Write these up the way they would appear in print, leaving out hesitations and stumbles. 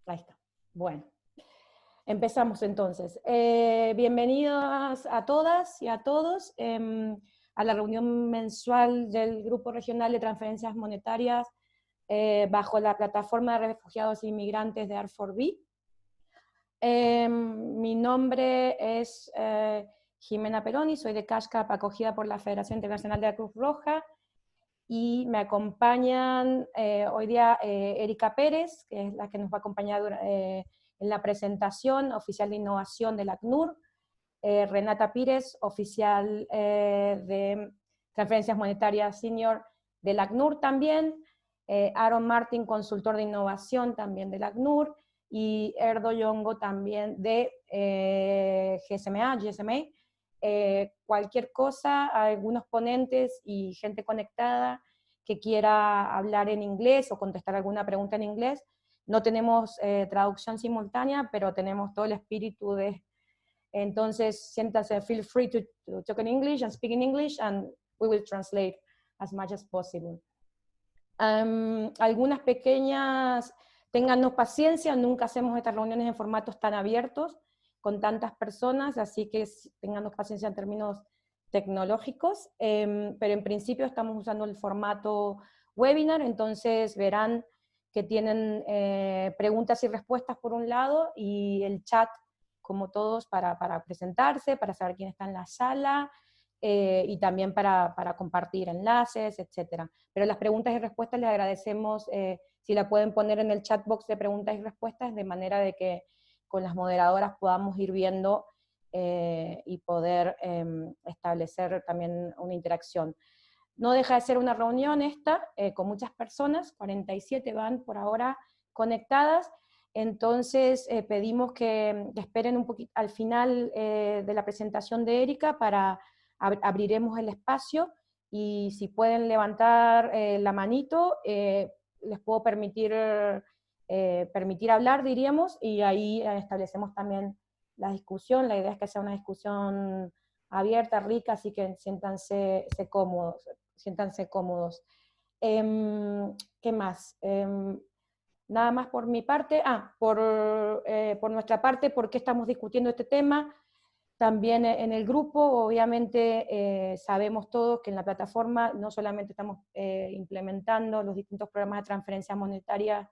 Ahí está. Bueno, empezamos entonces. Bienvenidos a todas y a todos a la reunión mensual del Grupo Regional de Transferencias Monetarias bajo la plataforma de refugiados e inmigrantes de R4B. Mi nombre es Jimena Peroni, soy de CashCap, acogida por la Federación Internacional de la Cruz Roja, y me acompañan hoy día Erika Pérez, que es la que nos va a acompañar en la presentación, oficial de innovación del ACNUR, Renata Pires, oficial de transferencias monetarias senior del ACNUR también, Aaron Martin, consultor de innovación también del ACNUR, y Erdo Yongo también de GSMA. Cualquier cosa, algunos ponentes y gente conectada que quiera hablar en inglés o contestar alguna pregunta en inglés. No tenemos traducción simultánea, pero tenemos todo el espíritu de... Entonces, siéntase, feel free to talk in English and speak in English, and we will translate as much as possible. Algunas pequeñas, téngannos paciencia, nunca hacemos estas reuniones en formatos tan abiertos, con tantas personas, así que téngannos paciencia en términos tecnológicos, pero en principio estamos usando el formato webinar, entonces verán que tienen preguntas y respuestas por un lado, y el chat, como todos, para presentarse, para saber quién está en la sala, y también para compartir enlaces, etc. Pero las preguntas y respuestas les agradecemos si la pueden poner en el chat box de preguntas y respuestas, de manera de que con las moderadoras podamos ir viendo y poder establecer también una interacción. No deja de ser una reunión esta, con muchas personas, 47 van por ahora conectadas, entonces pedimos que esperen un poquito al final de la presentación de Erika para abriremos el espacio, y si pueden levantar la manito, les puedo permitir hablar, diríamos, y ahí establecemos también la discusión. La idea es que sea una discusión abierta, rica, así que siéntanse cómodos. ¿Qué más? Nada más por mi parte. Por nuestra parte, ¿por qué estamos discutiendo este tema? También en el grupo, obviamente, sabemos todos que en la plataforma no solamente estamos implementando los distintos programas de transferencia monetaria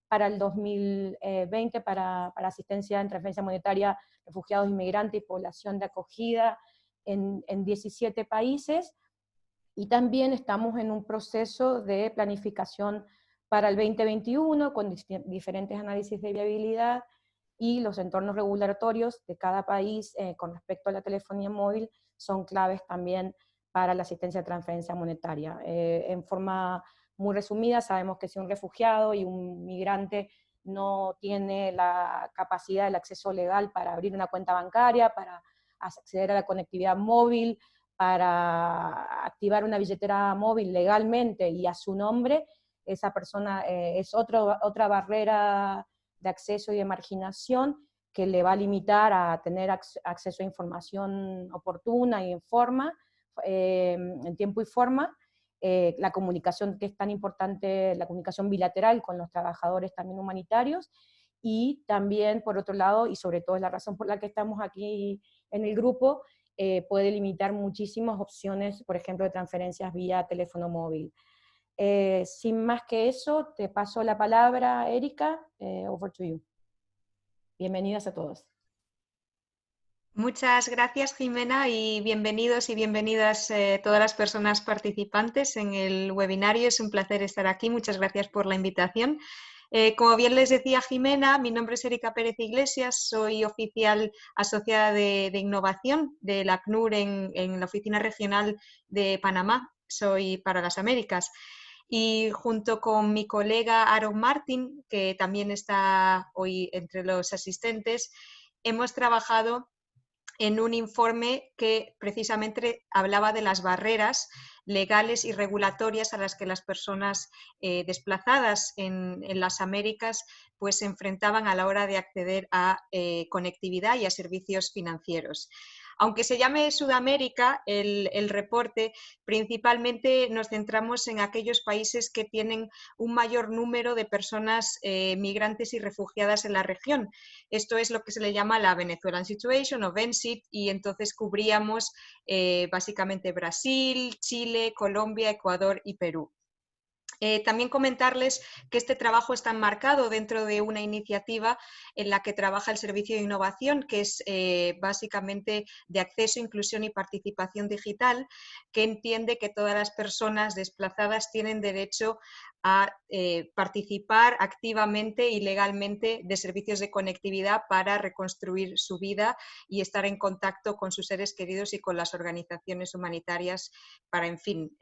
para el 2020, para asistencia en transferencia monetaria, refugiados, inmigrantes y población de acogida en 17 países, y también estamos en un proceso de planificación para el 2021 con diferentes análisis de viabilidad, y los entornos regulatorios de cada país con respecto a la telefonía móvil son claves también para la asistencia de transferencia monetaria. En forma muy resumida, sabemos que si un refugiado y un migrante no tiene la capacidad, el acceso legal para abrir una cuenta bancaria, para acceder a la conectividad móvil, para activar una billetera móvil legalmente y a su nombre, esa persona es otra barrera de acceso y de marginación que le va a limitar a tener acceso a información oportuna y en tiempo y forma, la comunicación, que es tan importante, la comunicación bilateral con los trabajadores también humanitarios, y también, por otro lado, y sobre todo es la razón por la que estamos aquí en el grupo, puede limitar muchísimas opciones, por ejemplo, de transferencias vía teléfono móvil. Sin más que eso, te paso la palabra, Erika, over to you. Bienvenidas a todos. Muchas gracias, Jimena, y bienvenidos y bienvenidas todas las personas participantes en el webinario. Es un placer estar aquí. Muchas gracias por la invitación. Como bien les decía Jimena, mi nombre es Erika Pérez Iglesias, soy oficial asociada de innovación del ACNUR en la Oficina Regional de Panamá. Soy para las Américas. Y junto con mi colega Aaron Martin, que también está hoy entre los asistentes, hemos trabajado en un informe que precisamente hablaba de las barreras legales y regulatorias a las que las personas desplazadas en las Américas pues se enfrentaban a la hora de acceder a conectividad y a servicios financieros. Aunque se llame Sudamérica, el reporte, principalmente nos centramos en aquellos países que tienen un mayor número de personas migrantes y refugiadas en la región. Esto es lo que se le llama la Venezuelan Situation o VENSIT, y entonces cubríamos básicamente Brasil, Chile, Colombia, Ecuador y Perú. También comentarles que este trabajo está enmarcado dentro de una iniciativa en la que trabaja el Servicio de Innovación, que es básicamente de acceso, inclusión y participación digital, que entiende que todas las personas desplazadas tienen derecho a participar activamente y legalmente de servicios de conectividad para reconstruir su vida y estar en contacto con sus seres queridos y con las organizaciones humanitarias para, en fin,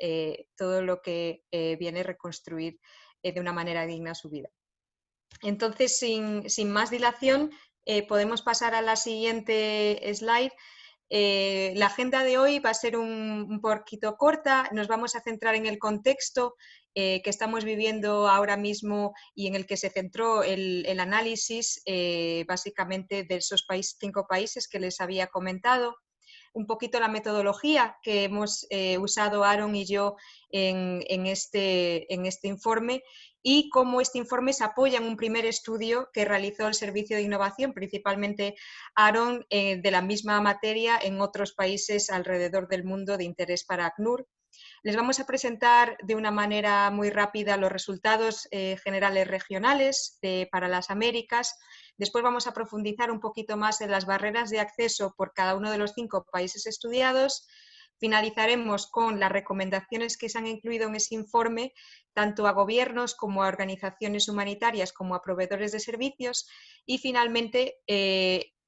todo lo que viene a reconstruir de una manera digna su vida. Entonces, sin más dilación, podemos pasar a la siguiente slide. La agenda de hoy va a ser un poquito corta, nos vamos a centrar en el contexto que estamos viviendo ahora mismo y en el que se centró el análisis básicamente de esos 5 países que les había comentado. Un poquito la metodología que hemos usado Aaron y yo en este informe, y cómo este informe se apoya en un primer estudio que realizó el Servicio de Innovación, principalmente Aaron, de la misma materia en otros países alrededor del mundo de interés para ACNUR. Les vamos a presentar de una manera muy rápida los resultados generales regionales para las Américas. Después vamos a profundizar un poquito más en las barreras de acceso por cada uno de los 5 países estudiados. Finalizaremos con las recomendaciones que se han incluido en ese informe, tanto a gobiernos como a organizaciones humanitarias como a proveedores de servicios, y finalmente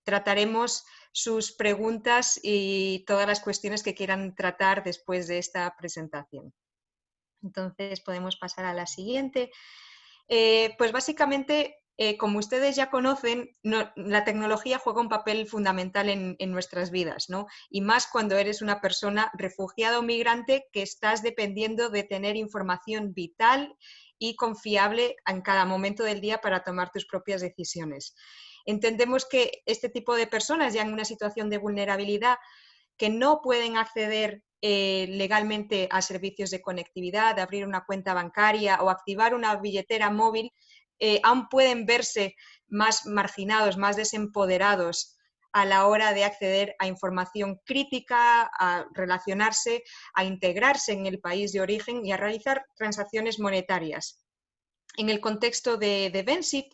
trataremos sus preguntas y todas las cuestiones que quieran tratar después de esta presentación. Entonces podemos pasar a la siguiente. Pues básicamente, como ustedes ya conocen, la tecnología juega un papel fundamental en nuestras vidas, ¿no? Y más cuando eres una persona refugiada o migrante que estás dependiendo de tener información vital y confiable en cada momento del día para tomar tus propias decisiones. Entendemos que este tipo de personas ya en una situación de vulnerabilidad, que no pueden acceder legalmente a servicios de conectividad, abrir una cuenta bancaria o activar una billetera móvil, aún pueden verse más marginados, más desempoderados a la hora de acceder a información crítica, a relacionarse, a integrarse en el país de origen y a realizar transacciones monetarias. En el contexto de VENSIT,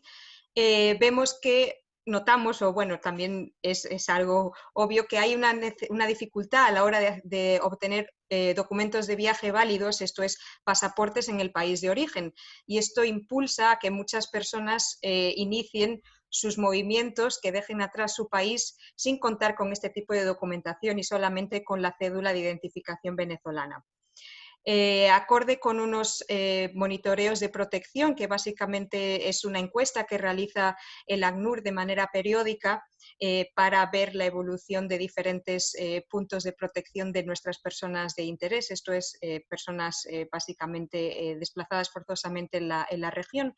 vemos que notamos, o bueno, también es algo obvio, que hay una dificultad a la hora de obtener documentos de viaje válidos, esto es, pasaportes en el país de origen. Y esto impulsa a que muchas personas inicien sus movimientos, que dejen atrás su país sin contar con este tipo de documentación y solamente con la cédula de identificación venezolana. Acorde con unos monitoreos de protección, que básicamente es una encuesta que realiza el ACNUR de manera periódica para ver la evolución de diferentes puntos de protección de nuestras personas de interés, esto es, personas básicamente desplazadas forzosamente en la región.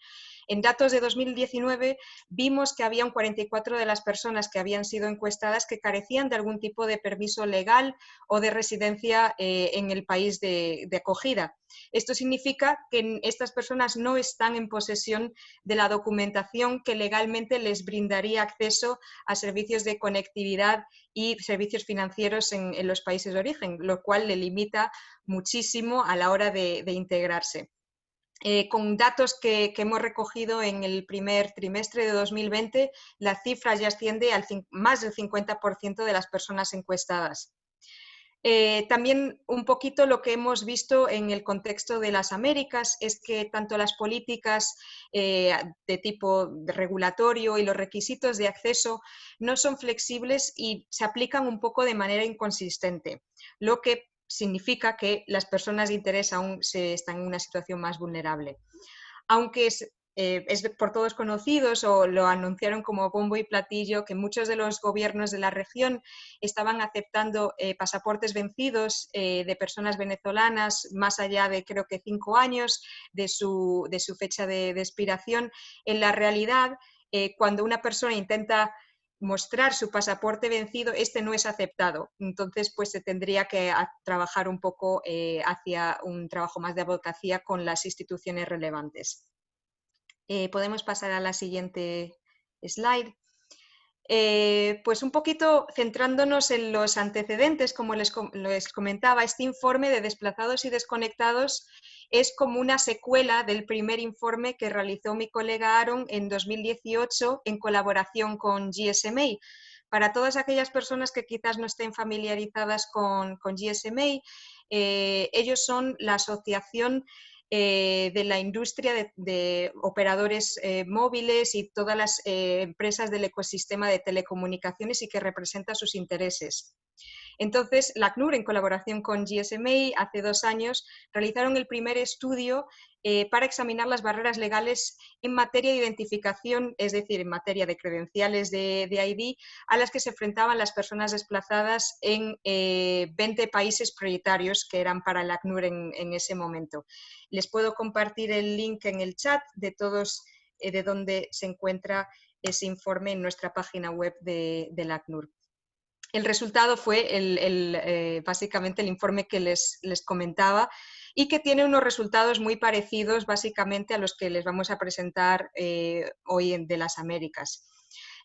En datos de 2019 vimos que había un 44% de las personas que habían sido encuestadas que carecían de algún tipo de permiso legal o de residencia en el país de acogida. Esto significa que estas personas no están en posesión de la documentación que legalmente les brindaría acceso a servicios de conectividad y servicios financieros en los países de origen, lo cual le limita muchísimo a la hora de integrarse. Con datos que hemos recogido en el primer trimestre de 2020, la cifra ya asciende al más del 50% de las personas encuestadas. También un poquito lo que hemos visto en el contexto de las Américas es que tanto las políticas de tipo regulatorio y los requisitos de acceso no son flexibles y se aplican un poco de manera inconsistente, lo que significa que las personas de interés aún están en una situación más vulnerable. Aunque es por todos conocidos o lo anunciaron como bombo y platillo, que muchos de los gobiernos de la región estaban aceptando pasaportes vencidos de personas venezolanas más allá de creo que 5 años de su fecha de expiración. En la realidad, cuando una persona intenta mostrar su pasaporte vencido, este no es aceptado. Entonces, pues se tendría que trabajar un poco hacia un trabajo más de abogacía con las instituciones relevantes. Podemos pasar a la siguiente slide. Pues un poquito centrándonos en los antecedentes, como les comentaba, este informe de desplazados y desconectados es como una secuela del primer informe que realizó mi colega Aaron en 2018 en colaboración con GSMA. Para todas aquellas personas que quizás no estén familiarizadas con GSMA, ellos son la asociación de la industria de operadores móviles y todas las empresas del ecosistema de telecomunicaciones y que representa sus intereses. Entonces, la ACNUR, en colaboración con GSMA, hace 2 años, realizaron el primer estudio para examinar las barreras legales en materia de identificación, es decir, en materia de credenciales de ID, a las que se enfrentaban las personas desplazadas en 20 países prioritarios que eran para la ACNUR en ese momento. Les puedo compartir el link en el chat de todos de donde se encuentra ese informe en nuestra página web de la ACNUR. El resultado fue básicamente el informe que les comentaba y que tiene unos resultados muy parecidos básicamente a los que les vamos a presentar hoy de las Américas.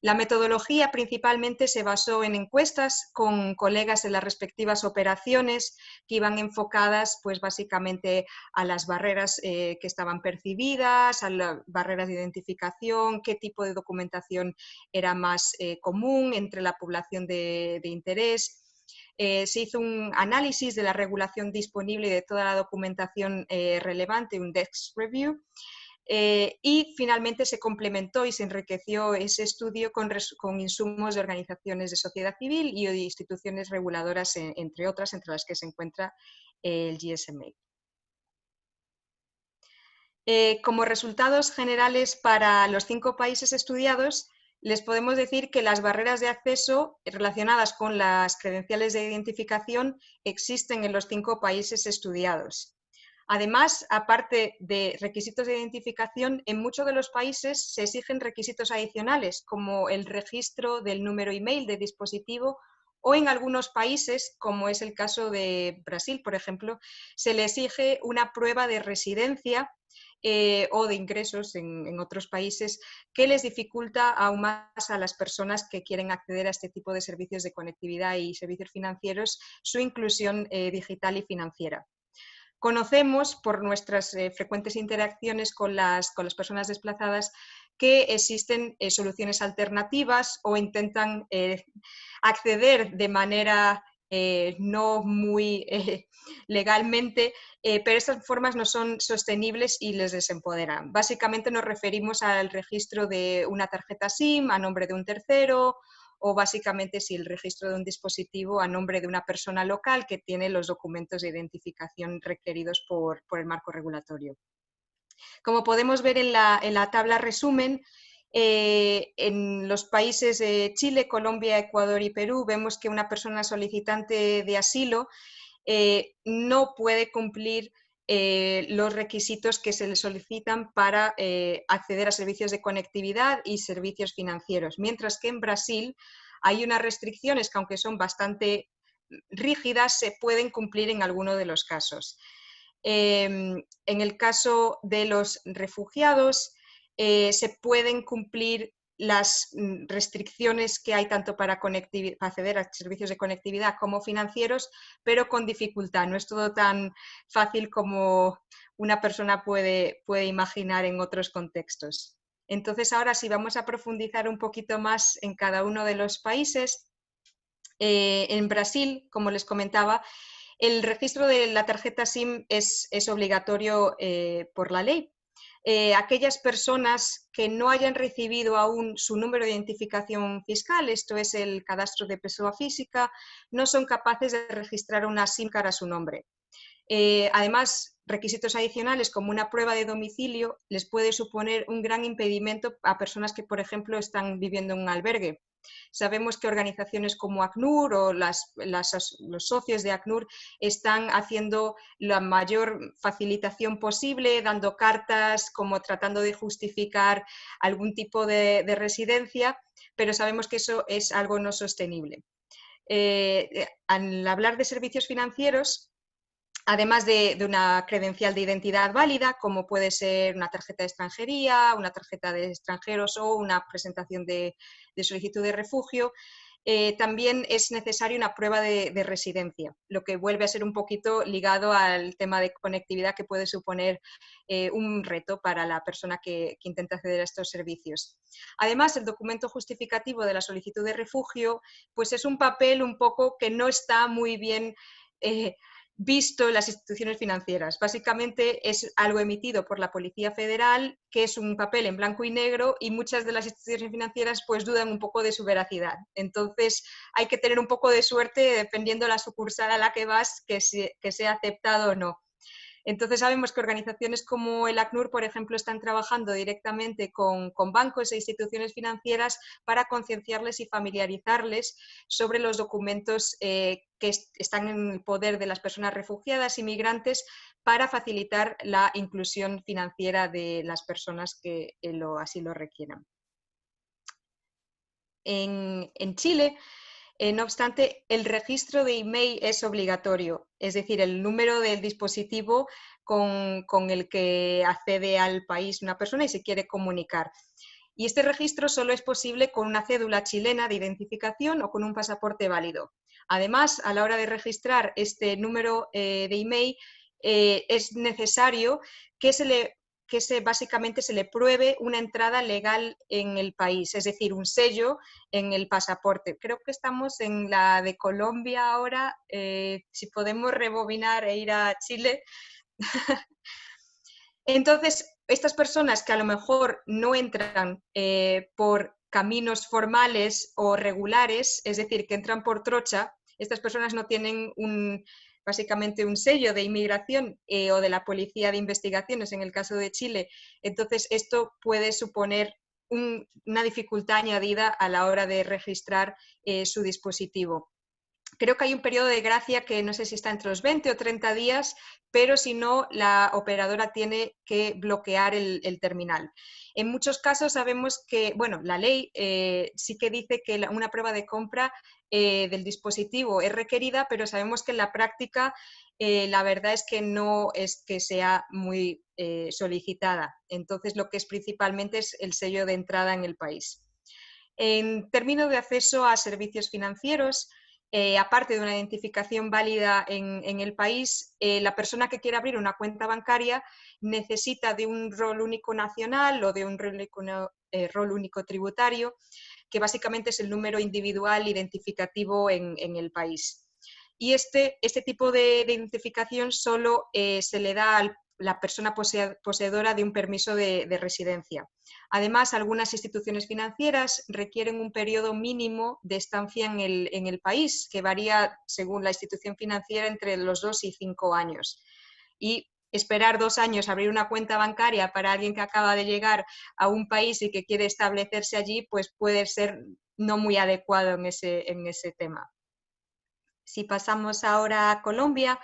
La metodología principalmente se basó en encuestas con colegas en las respectivas operaciones que iban enfocadas pues básicamente a las barreras que estaban percibidas, a las barreras de identificación, qué tipo de documentación era más común entre la población de interés. Se hizo un análisis de la regulación disponible y de toda la documentación relevante, un desk review. Y finalmente se complementó y se enriqueció ese estudio con insumos de organizaciones de sociedad civil y de instituciones reguladoras, entre otras, entre las que se encuentra el GSMA. Como resultados generales para los 5 países estudiados, les podemos decir que las barreras de acceso relacionadas con las credenciales de identificación existen en los 5 países estudiados. Además, aparte de requisitos de identificación, en muchos de los países se exigen requisitos adicionales, como el registro del número email de dispositivo, o en algunos países, como es el caso de Brasil, por ejemplo, se le exige una prueba de residencia o de ingresos en otros países que les dificulta aún más a las personas que quieren acceder a este tipo de servicios de conectividad y servicios financieros su inclusión digital y financiera. Conocemos por nuestras frecuentes interacciones con las personas desplazadas que existen soluciones alternativas o intentan acceder de manera no muy legalmente, pero estas formas no son sostenibles y les desempoderan. Básicamente nos referimos al registro de una tarjeta SIM a nombre de un tercero, o básicamente si el registro de un dispositivo a nombre de una persona local que tiene los documentos de identificación requeridos por el marco regulatorio. Como podemos ver en la tabla resumen, en los países de Chile, Colombia, Ecuador y Perú vemos que una persona solicitante de asilo no puede cumplir los requisitos que se le solicitan para acceder a servicios de conectividad y servicios financieros, mientras que en Brasil hay unas restricciones que, aunque son bastante rígidas, se pueden cumplir en alguno de los casos. En el caso de los refugiados, se pueden cumplir las restricciones que hay tanto para acceder a servicios de conectividad como financieros, pero con dificultad. No es todo tan fácil como una persona puede imaginar en otros contextos. Entonces, ahora sí vamos a profundizar un poquito más en cada uno de los países. En Brasil, como les comentaba, el registro de la tarjeta SIM es obligatorio por la ley. Aquellas personas que no hayan recibido aún su número de identificación fiscal, esto es el cadastro de persona física, no son capaces de registrar una SIM card a su nombre. Además, requisitos adicionales como una prueba de domicilio les puede suponer un gran impedimento a personas que, por ejemplo, están viviendo en un albergue. Sabemos que organizaciones como ACNUR o los socios de ACNUR están haciendo la mayor facilitación posible, dando cartas, como tratando de justificar algún tipo de residencia, pero sabemos que eso es algo no sostenible. Al hablar de servicios financieros, además de una credencial de identidad válida, como puede ser una tarjeta de extranjería, una tarjeta de extranjeros o una presentación de solicitud de refugio, también es necesaria una prueba de residencia, lo que vuelve a ser un poquito ligado al tema de conectividad que puede suponer un reto para la persona que intenta acceder a estos servicios. Además, el documento justificativo de la solicitud de refugio pues es un papel un poco que no está muy bien visto en las instituciones financieras. Básicamente es algo emitido por la Policía Federal, que es un papel en blanco y negro, y muchas de las instituciones financieras pues dudan un poco de su veracidad. Entonces hay que tener un poco de suerte dependiendo de la sucursal a la que vas, que sea aceptado o no. Entonces sabemos que organizaciones como el ACNUR, por ejemplo, están trabajando directamente con bancos e instituciones financieras para concienciarles y familiarizarles sobre los documentos que están en el poder de las personas refugiadas y migrantes para facilitar la inclusión financiera de las personas que así lo requieran. En Chile, no obstante, el registro de email es obligatorio, es decir, el número del dispositivo con el que accede al país una persona y se quiere comunicar. Y este registro solo es posible con una cédula chilena de identificación o con un pasaporte válido. Además, a la hora de registrar este número de email, es necesario que básicamente se le pruebe una entrada legal en el país, es decir, un sello en el pasaporte. Creo que estamos en la de Colombia ahora, si podemos rebobinar e ir a Chile. Entonces, estas personas que a lo mejor no entran por caminos formales o regulares, es decir, que entran por trocha, estas personas no tienen básicamente un sello de inmigración o de la Policía de Investigaciones, en el caso de Chile. Entonces, esto puede suponer una dificultad añadida a la hora de registrar su dispositivo. Creo que hay un periodo de gracia que no sé si está entre los 20 o 30 días, pero si no, la operadora tiene que bloquear el terminal. En muchos casos sabemos que, bueno, la ley sí que dice que una prueba de compra del dispositivo es requerida, pero sabemos que en la práctica la verdad es que no es que sea muy solicitada. Entonces, lo que es principalmente es el sello de entrada en el país. En términos de acceso a servicios financieros, aparte de una identificación válida en el país, la persona que quiere abrir una cuenta bancaria necesita de un rol único nacional o de un rol único tributario, que básicamente es el número individual identificativo en el país. Y este tipo de identificación solo se le da a la persona poseedora de un permiso de residencia. Además, algunas instituciones financieras requieren un periodo mínimo de estancia en el país, que varía según la institución financiera entre los 2 y 5 años. Y esperar 2 años a abrir una cuenta bancaria para alguien que acaba de llegar a un país y que quiere establecerse allí, pues puede ser no muy adecuado en ese tema. Si pasamos ahora a Colombia,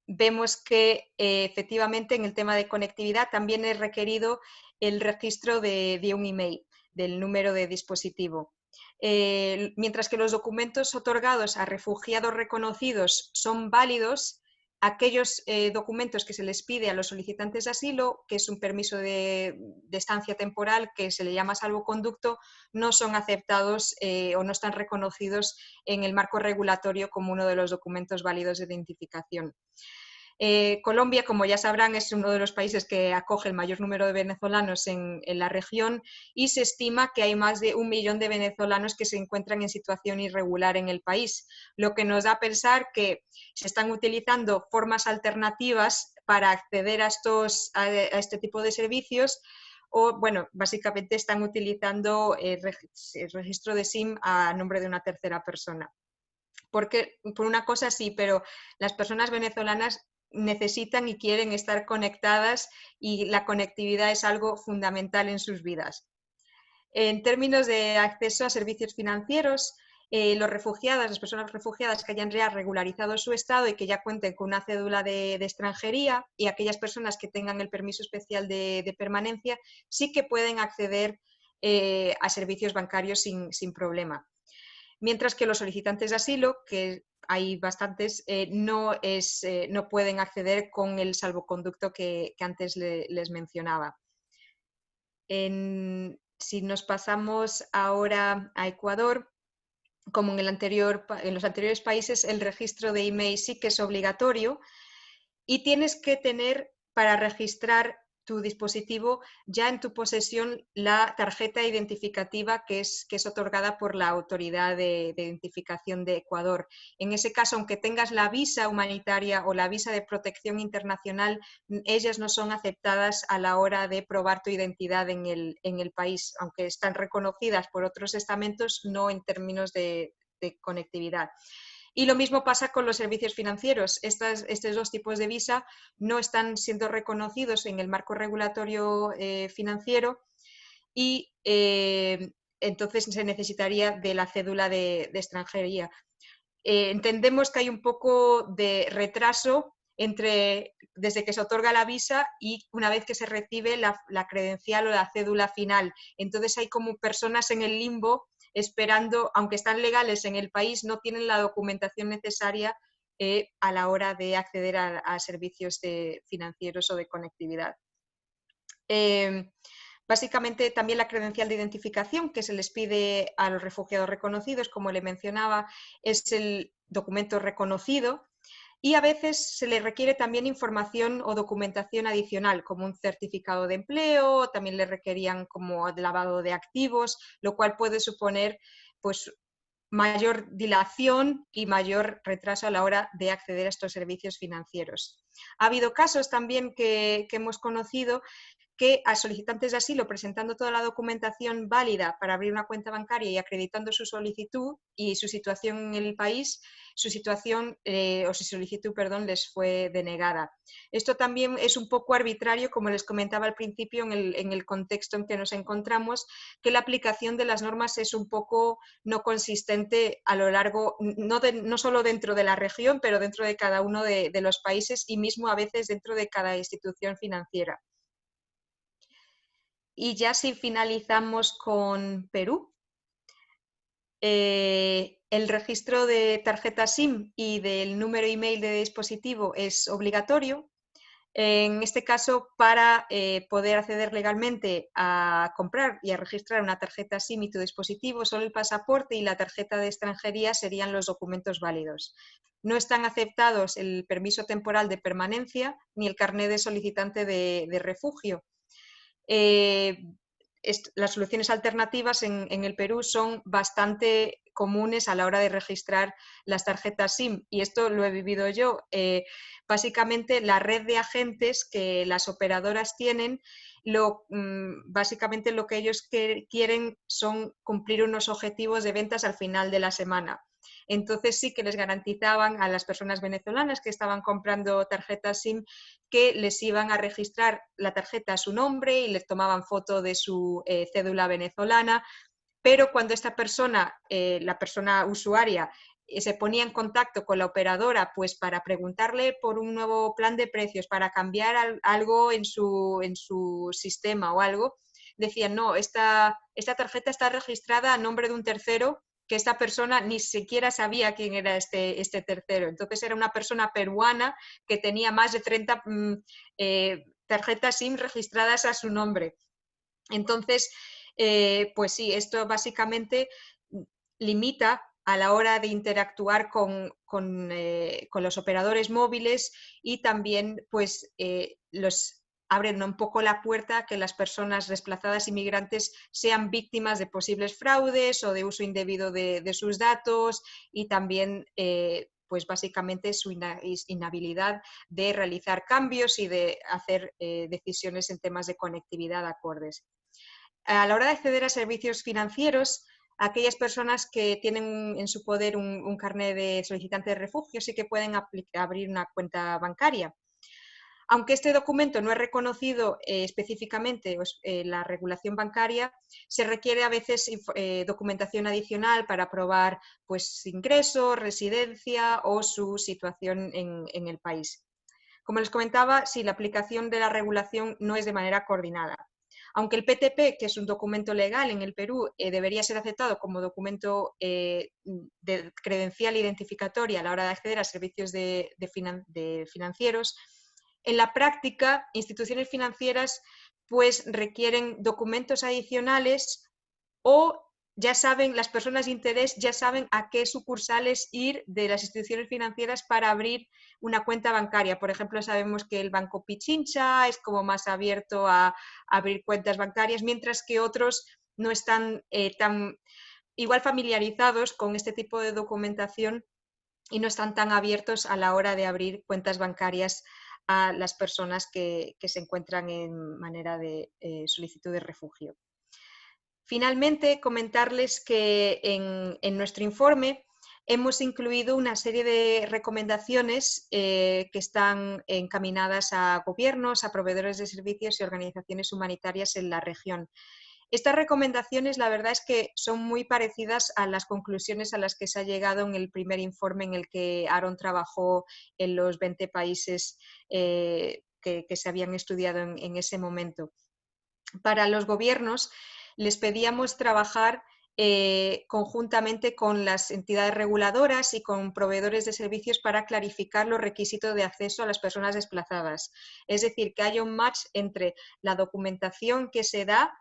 vemos que efectivamente en el tema de conectividad también es requerido el registro de un email, del número de dispositivo. Mientras que los documentos otorgados a refugiados reconocidos son válidos, aquellos documentos que se les pide a los solicitantes de asilo, que es un permiso de estancia temporal que se le llama salvoconducto, no son aceptados o no están reconocidos en el marco regulatorio como uno de los documentos válidos de identificación. Colombia, como ya sabrán, es uno de los países que acoge el mayor número de venezolanos en la región y se estima que hay más de 1 millón de venezolanos que se encuentran en situación irregular en el país, lo que nos da a pensar que se están utilizando formas alternativas para acceder a este tipo de servicios o, bueno, básicamente están utilizando el registro de SIM a nombre de una tercera persona. Porque por una cosa sí, pero las personas venezolanas necesitan y quieren estar conectadas y la conectividad es algo fundamental en sus vidas. En términos de acceso a servicios financieros, las personas refugiadas que hayan ya regularizado su estado y que ya cuenten con una cédula de extranjería, y aquellas personas que tengan el permiso especial de permanencia, sí que pueden acceder a servicios bancarios sin problema. Mientras que los solicitantes de asilo, que hay bastantes, no pueden acceder con el salvoconducto que antes les mencionaba. Si nos pasamos ahora a Ecuador, como en los anteriores países, el registro de email sí que es obligatorio y tienes que tener para registrar tu dispositivo ya en tu posesión la tarjeta identificativa que es otorgada por la Autoridad de Identificación de Ecuador. En ese caso, aunque tengas la visa humanitaria o la visa de protección internacional, ellas no son aceptadas a la hora de probar tu identidad en el país, aunque están reconocidas por otros estamentos, no en términos de conectividad. Y lo mismo pasa con los servicios financieros. Estos dos tipos de visa no están siendo reconocidos en el marco regulatorio financiero y entonces se necesitaría de la cédula de extranjería. Entendemos que hay un poco de retraso desde que se otorga la visa y una vez que se recibe la credencial o la cédula final. Entonces hay como personas en el limbo esperando, aunque están legales en el país, no tienen la documentación necesaria a la hora de acceder a servicios financieros o de conectividad. Básicamente también la credencial de identificación que se les pide a los refugiados reconocidos, como le mencionaba, es el documento reconocido y a veces se les requiere también información o documentación adicional, como un certificado de empleo, también le requerían como lavado de activos, lo cual puede suponer pues, mayor dilación y mayor retraso a la hora de acceder a estos servicios financieros. Ha habido casos también que hemos conocido que a solicitantes de asilo presentando toda la documentación válida para abrir una cuenta bancaria y acreditando su solicitud y su situación en el país, su solicitud, les fue denegada. Esto también es un poco arbitrario, como les comentaba al principio, en el contexto en que nos encontramos, que la aplicación de las normas es un poco no consistente a lo largo, no solo dentro de la región, pero dentro de cada uno de los países y mismo a veces dentro de cada institución financiera. Y ya si finalizamos con Perú, el registro de tarjeta SIM y del número email de dispositivo es obligatorio. En este caso, para poder acceder legalmente a comprar y a registrar una tarjeta SIM y tu dispositivo, solo el pasaporte y la tarjeta de extranjería serían los documentos válidos. No están aceptados el permiso temporal de permanencia ni el carnet de solicitante de refugio. Las soluciones alternativas en el Perú son bastante comunes a la hora de registrar las tarjetas SIM y esto lo he vivido yo. Básicamente la red de agentes que las operadoras tienen, básicamente lo que ellos quieren son cumplir unos objetivos de ventas al final de la semana. Entonces sí que les garantizaban a las personas venezolanas que estaban comprando tarjetas SIM que les iban a registrar la tarjeta a su nombre y les tomaban foto de su cédula venezolana, pero cuando esta persona, la persona usuaria, se ponía en contacto con la operadora pues para preguntarle por un nuevo plan de precios, para cambiar algo en su sistema o algo, decían no, esta tarjeta está registrada a nombre de un tercero, que esta persona ni siquiera sabía quién era este tercero. Entonces era una persona peruana que tenía más de 30 tarjetas SIM registradas a su nombre. Entonces, pues sí, esto básicamente limita a la hora de interactuar con los operadores móviles y también pues abren un poco la puerta a que las personas desplazadas inmigrantes sean víctimas de posibles fraudes o de uso indebido de sus datos y también pues básicamente su inhabilidad de realizar cambios y de hacer decisiones en temas de conectividad acordes. A la hora de acceder a servicios financieros, aquellas personas que tienen en su poder un carnet de solicitante de refugio sí que pueden abrir una cuenta bancaria. Aunque este documento no es reconocido específicamente la regulación bancaria, se requiere a veces documentación adicional para probar pues, ingreso, residencia o su situación en el país. Como les comentaba, si la aplicación de la regulación no es de manera coordinada. Aunque el PTP, que es un documento legal en el Perú, debería ser aceptado como documento de credencial identificatoria a la hora de acceder a servicios de financieros, en la práctica, instituciones financieras pues requieren documentos adicionales o ya saben, las personas de interés ya saben a qué sucursales ir de las instituciones financieras para abrir una cuenta bancaria. Por ejemplo, sabemos que el Banco Pichincha es como más abierto a abrir cuentas bancarias, mientras que otros no están tan igual familiarizados con este tipo de documentación y no están tan abiertos a la hora de abrir cuentas bancarias a las personas que se encuentran en manera de solicitud de refugio. Finalmente, comentarles que en nuestro informe hemos incluido una serie de recomendaciones que están encaminadas a gobiernos, a proveedores de servicios y organizaciones humanitarias en la región. Estas recomendaciones, la verdad es que son muy parecidas a las conclusiones a las que se ha llegado en el primer informe en el que Aaron trabajó en los 20 países que se habían estudiado en ese momento. Para los gobiernos les pedíamos trabajar conjuntamente con las entidades reguladoras y con proveedores de servicios para clarificar los requisitos de acceso a las personas desplazadas. Es decir, que haya un match entre la documentación que se da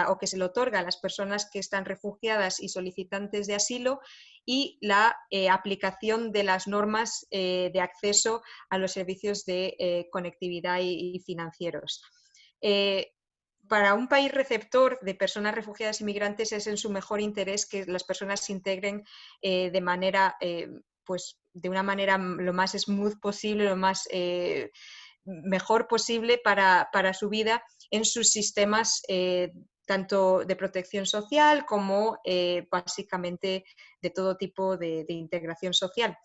o que se le otorga a las personas que están refugiadas y solicitantes de asilo y la aplicación de las normas de acceso a los servicios de conectividad y financieros. Para un país receptor de personas refugiadas y migrantes es en su mejor interés que las personas se integren de una manera lo más smooth posible, lo más mejor posible para su vida en sus sistemas tanto de protección social como básicamente de todo tipo de integración social.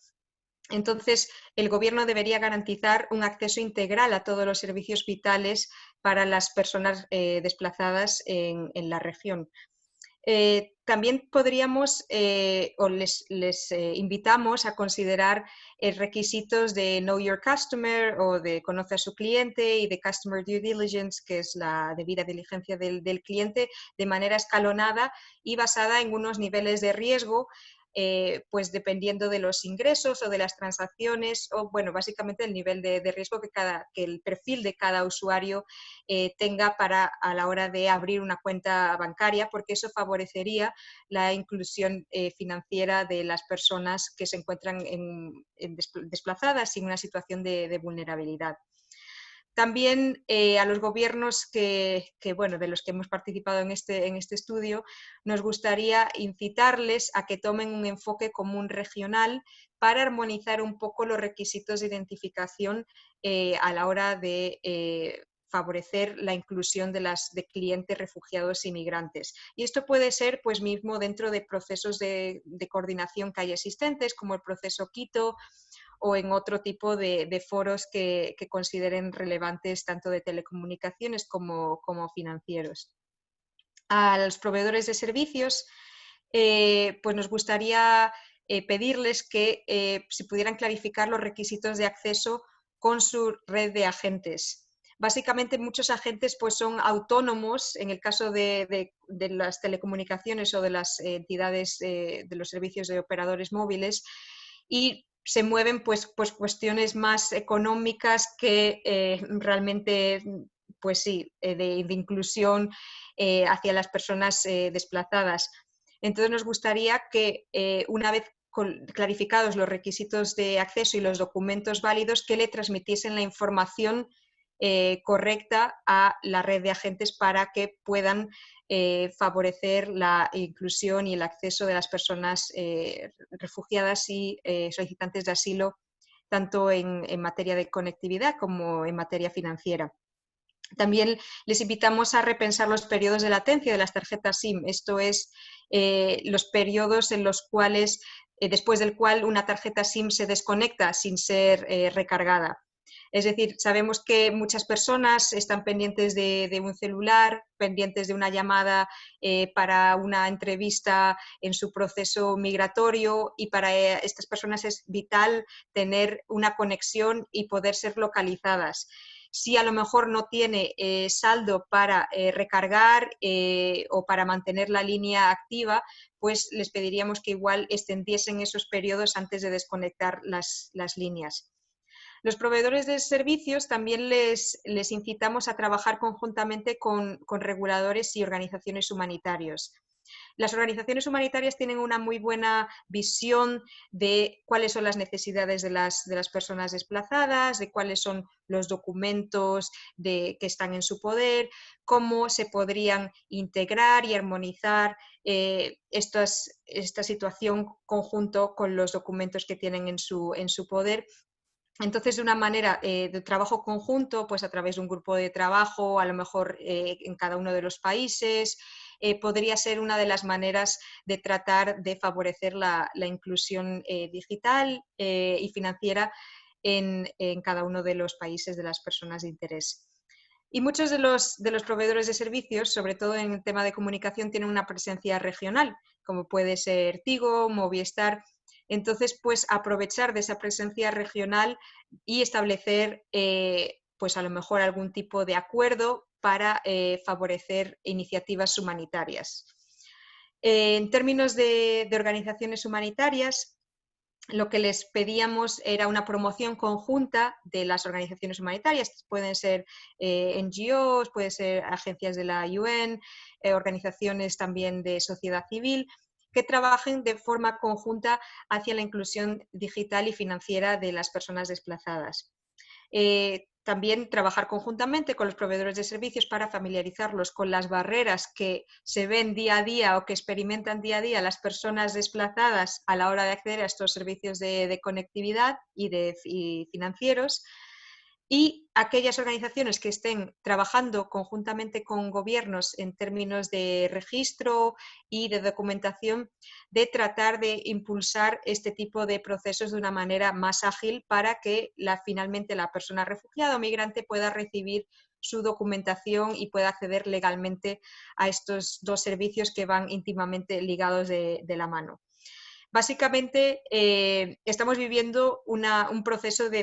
Entonces, el Gobierno debería garantizar un acceso integral a todos los servicios vitales para las personas desplazadas en la región. También podríamos o les invitamos a considerar requisitos de Know Your Customer o de Conoce a su cliente y de Customer Due Diligence, que es la debida diligencia del cliente, de manera escalonada y basada en unos niveles de riesgo pues dependiendo de los ingresos o de las transacciones o bueno, básicamente el nivel de riesgo que el perfil de cada usuario tenga a la hora de abrir una cuenta bancaria, porque eso favorecería la inclusión financiera de las personas que se encuentran desplazadas y en una situación de vulnerabilidad. También a los gobiernos bueno, de los que hemos participado en este estudio, nos gustaría incitarles a que tomen un enfoque común regional para armonizar un poco los requisitos de identificación a la hora de favorecer la inclusión de clientes refugiados y migrantes. Y esto puede ser pues mismo dentro de procesos de coordinación que hay existentes, como el proceso Quito, o en otro tipo de foros que consideren relevantes tanto de telecomunicaciones como financieros. A los proveedores de servicios, pues nos gustaría pedirles que si pudieran clarificar los requisitos de acceso con su red de agentes. Básicamente muchos agentes pues, son autónomos en el caso de las telecomunicaciones o de las entidades de los servicios de operadores móviles y se mueven pues cuestiones más económicas que realmente pues sí, de inclusión hacia las personas desplazadas. Entonces nos gustaría que una vez clarificados los requisitos de acceso y los documentos válidos, que le transmitiesen la información correcta a la red de agentes para que puedan favorecer la inclusión y el acceso de las personas refugiadas y solicitantes de asilo, tanto en materia de conectividad como en materia financiera. También les invitamos a repensar los periodos de latencia de las tarjetas SIM, esto es, los periodos en los cuales, después del cual una tarjeta SIM se desconecta sin ser recargada. Es decir, sabemos que muchas personas están pendientes de un celular, pendientes de una llamada para una entrevista en su proceso migratorio, y para estas personas es vital tener una conexión y poder ser localizadas. Si a lo mejor no tiene saldo para recargar o para mantener la línea activa, pues les pediríamos que igual extendiesen esos periodos antes de desconectar las líneas. Los proveedores de servicios también les incitamos a trabajar conjuntamente con reguladores y organizaciones humanitarias. Las organizaciones humanitarias tienen una muy buena visión de cuáles son las necesidades de las personas desplazadas, de cuáles son los documentos que están en su poder, cómo se podrían integrar y armonizar esta situación conjunto con los documentos que tienen en su poder. Entonces, de una manera de trabajo conjunto, pues a través de un grupo de trabajo, a lo mejor en cada uno de los países, podría ser una de las maneras de tratar de favorecer la inclusión digital y financiera en cada uno de los países de las personas de interés. Y muchos de los proveedores de servicios, sobre todo en el tema de comunicación, tienen una presencia regional, como puede ser Tigo, Movistar. Entonces, pues aprovechar de esa presencia regional y establecer, pues a lo mejor algún tipo de acuerdo para favorecer iniciativas humanitarias. En términos de organizaciones humanitarias, lo que les pedíamos era una promoción conjunta de las organizaciones humanitarias, pueden ser NGOs, pueden ser agencias de la UN, organizaciones también de sociedad civil, que trabajen de forma conjunta hacia la inclusión digital y financiera de las personas desplazadas. También trabajar conjuntamente con los proveedores de servicios para familiarizarlos con las barreras que se ven día a día o que experimentan día a día las personas desplazadas a la hora de acceder a estos servicios de conectividad y financieros. Y aquellas organizaciones que estén trabajando conjuntamente con gobiernos en términos de registro y de documentación, de tratar de impulsar este tipo de procesos de una manera más ágil para que finalmente la persona refugiada o migrante pueda recibir su documentación y pueda acceder legalmente a estos dos servicios que van íntimamente ligados de la mano. Básicamente, estamos viviendo un proceso de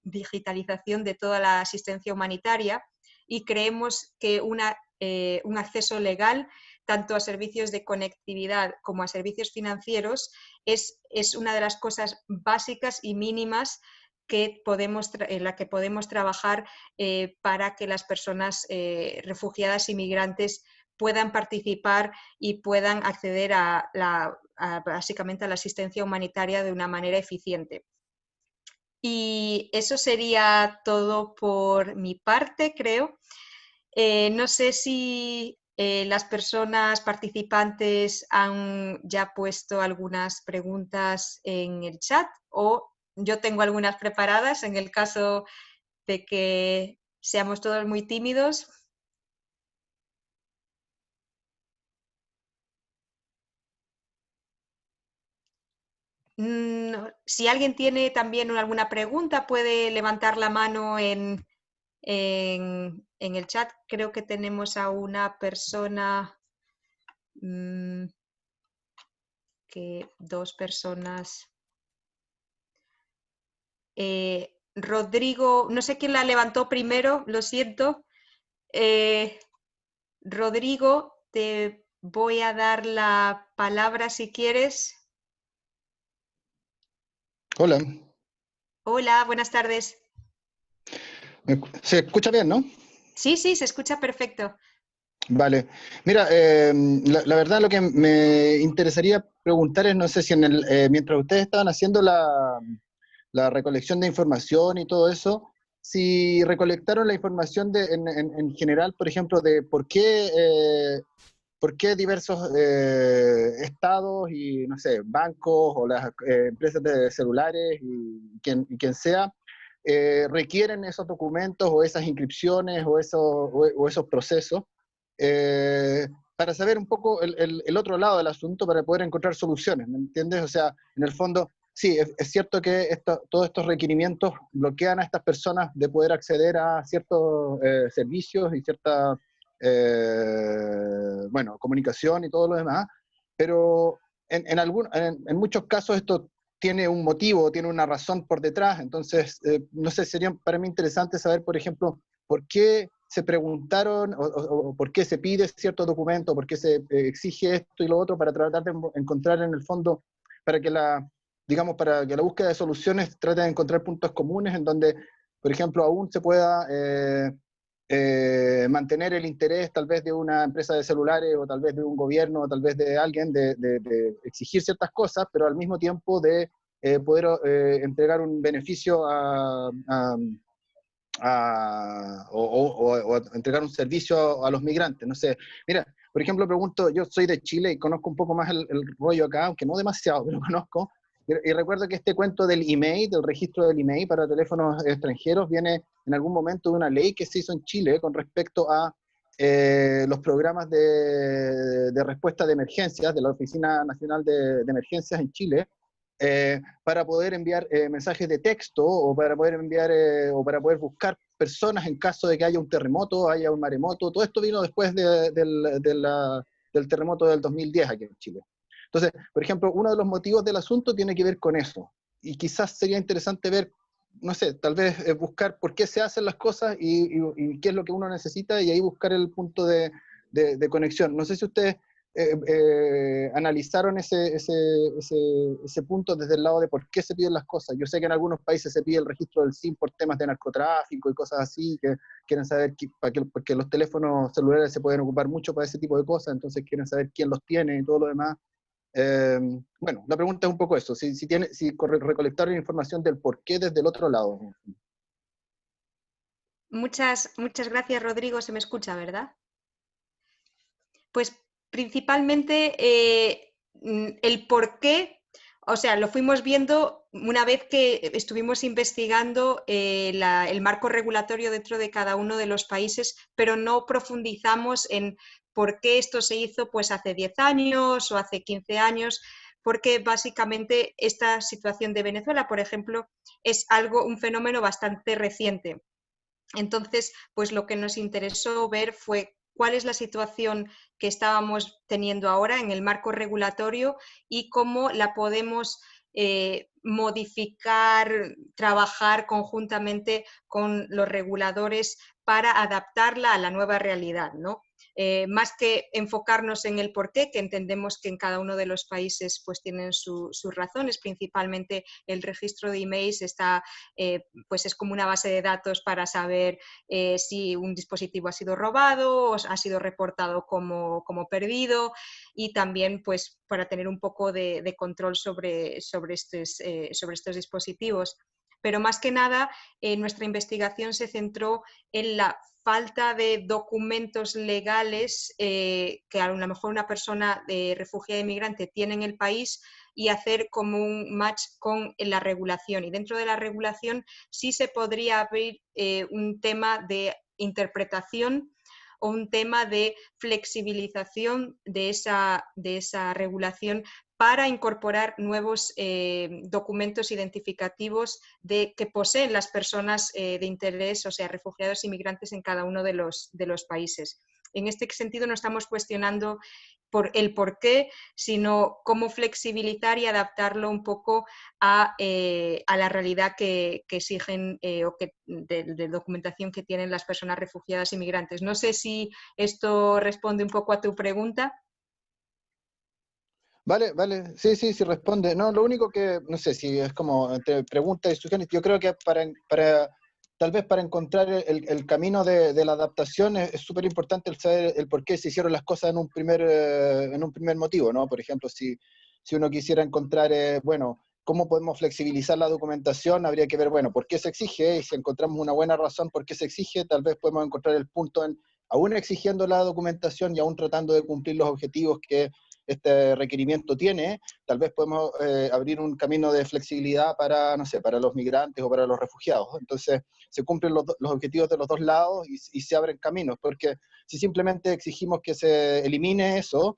digitalización de toda la asistencia humanitaria y creemos que un acceso legal tanto a servicios de conectividad como a servicios financieros es una de las cosas básicas y mínimas en la que podemos trabajar para que las personas refugiadas y migrantes puedan participar y puedan acceder básicamente a la asistencia humanitaria de una manera eficiente. Y eso sería todo por mi parte, creo. No sé si las personas participantes han ya puesto algunas preguntas en el chat, o yo tengo algunas preparadas en el caso de que seamos todos muy tímidos. Si alguien tiene también alguna pregunta, puede levantar la mano en el chat. Creo que tenemos a una persona, dos personas. Rodrigo, no sé quién la levantó primero, lo siento. Rodrigo, te voy a dar la palabra si quieres. Hola. Hola, buenas tardes. ¿Se escucha bien, no? Sí, se escucha perfecto. Vale. Mira, la verdad lo que me interesaría preguntar es, no sé si mientras ustedes estaban haciendo la recolección de información y todo eso, si recolectaron la información en general, por ejemplo, de por qué diversos estados y, no sé, bancos o las empresas de celulares y quien sea, requieren esos documentos o esas inscripciones o esos procesos, para saber un poco el otro lado del asunto, para poder encontrar soluciones, ¿me entiendes? O sea, en el fondo, sí, es cierto que todos estos requerimientos bloquean a estas personas de poder acceder a ciertos servicios y cierta, bueno, comunicación y todo lo demás, pero en muchos casos esto tiene un motivo, tiene una razón por detrás. Entonces, no sé, sería para mí interesante saber, por ejemplo, por qué se preguntaron o por qué se pide cierto documento, por qué se exige esto y lo otro, para tratar de encontrar en el fondo, para que digamos, para que la búsqueda de soluciones trate de encontrar puntos comunes en donde, por ejemplo, aún se pueda mantener el interés tal vez de una empresa de celulares o tal vez de un gobierno o tal vez de alguien de exigir ciertas cosas, pero al mismo tiempo de poder entregar un beneficio o entregar un servicio a los migrantes. No sé, mira, por ejemplo, pregunto, yo soy de Chile y conozco un poco más el rollo acá, aunque no demasiado, pero conozco. Y recuerdo que este cuento del email, del registro del email para teléfonos extranjeros, viene en algún momento de una ley que se hizo en Chile con respecto a los programas de respuesta de emergencias de la Oficina Nacional de Emergencias en Chile, para poder enviar mensajes de texto o para poder enviar o para poder buscar personas en caso de que haya un terremoto, haya un maremoto. Todo esto vino después del terremoto del 2010 aquí en Chile. Entonces, por ejemplo, uno de los motivos del asunto tiene que ver con eso. Y quizás sería interesante ver, no sé, tal vez buscar por qué se hacen las cosas y qué es lo que uno necesita, y ahí buscar el punto de conexión. No sé si ustedes analizaron ese punto desde el lado de por qué se piden las cosas. Yo sé que en algunos países se pide el registro del SIM por temas de narcotráfico y cosas así, que quieren saber, porque los teléfonos celulares se pueden ocupar mucho para ese tipo de cosas, entonces quieren saber quién los tiene y todo lo demás. Bueno, la pregunta es un poco eso, si recolectaron información del por qué desde el otro lado. Muchas gracias, Rodrigo. Se me escucha, ¿verdad? Pues principalmente el por qué, o sea, lo fuimos viendo una vez que estuvimos investigando el marco regulatorio dentro de cada uno de los países, pero no profundizamos en por qué esto se hizo pues hace 10 años o hace 15 años, porque básicamente esta situación de Venezuela, por ejemplo, es un fenómeno bastante reciente. Entonces, pues lo que nos interesó ver fue cuál es la situación que estábamos teniendo ahora en el marco regulatorio y cómo la podemos modificar, trabajar conjuntamente con los reguladores para adaptarla a la nueva realidad, ¿no? Más que enfocarnos en el porqué, que entendemos que en cada uno de los países pues tienen sus razones, principalmente el registro de emails pues es como una base de datos para saber si un dispositivo ha sido robado o ha sido reportado como perdido, y también pues para tener un poco de control sobre estos dispositivos. Pero más que nada, nuestra investigación se centró en la falta de documentos legales que a lo mejor una persona refugiada e inmigrante tiene en el país, y hacer como un match con la regulación. Y dentro de la regulación sí se podría abrir un tema de interpretación o un tema de flexibilización de esa regulación para incorporar nuevos documentos identificativos que poseen las personas de interés, o sea, refugiados e inmigrantes en cada uno de los países. En este sentido, no estamos cuestionando el por qué, sino cómo flexibilizar y adaptarlo un poco a la realidad que exigen o de documentación que tienen las personas refugiadas e inmigrantes. No sé si esto responde un poco a tu pregunta. Vale, sí, responde. No, lo único que, no sé, si es como entre preguntas y sugerencias, yo creo que tal vez para encontrar el camino de la adaptación es súper importante el saber el por qué se hicieron las cosas en un primer motivo, ¿no? Por ejemplo, si uno quisiera encontrar, bueno, cómo podemos flexibilizar la documentación, habría que ver, bueno, por qué se exige, y si encontramos una buena razón por qué se exige, tal vez podemos encontrar el punto aún exigiendo la documentación y aún tratando de cumplir los objetivos que este requerimiento tiene, tal vez podemos abrir un camino de flexibilidad para, no sé, para los migrantes o para los refugiados. Entonces, se cumplen los objetivos de los dos lados y se abren caminos, porque si simplemente exigimos que se elimine eso,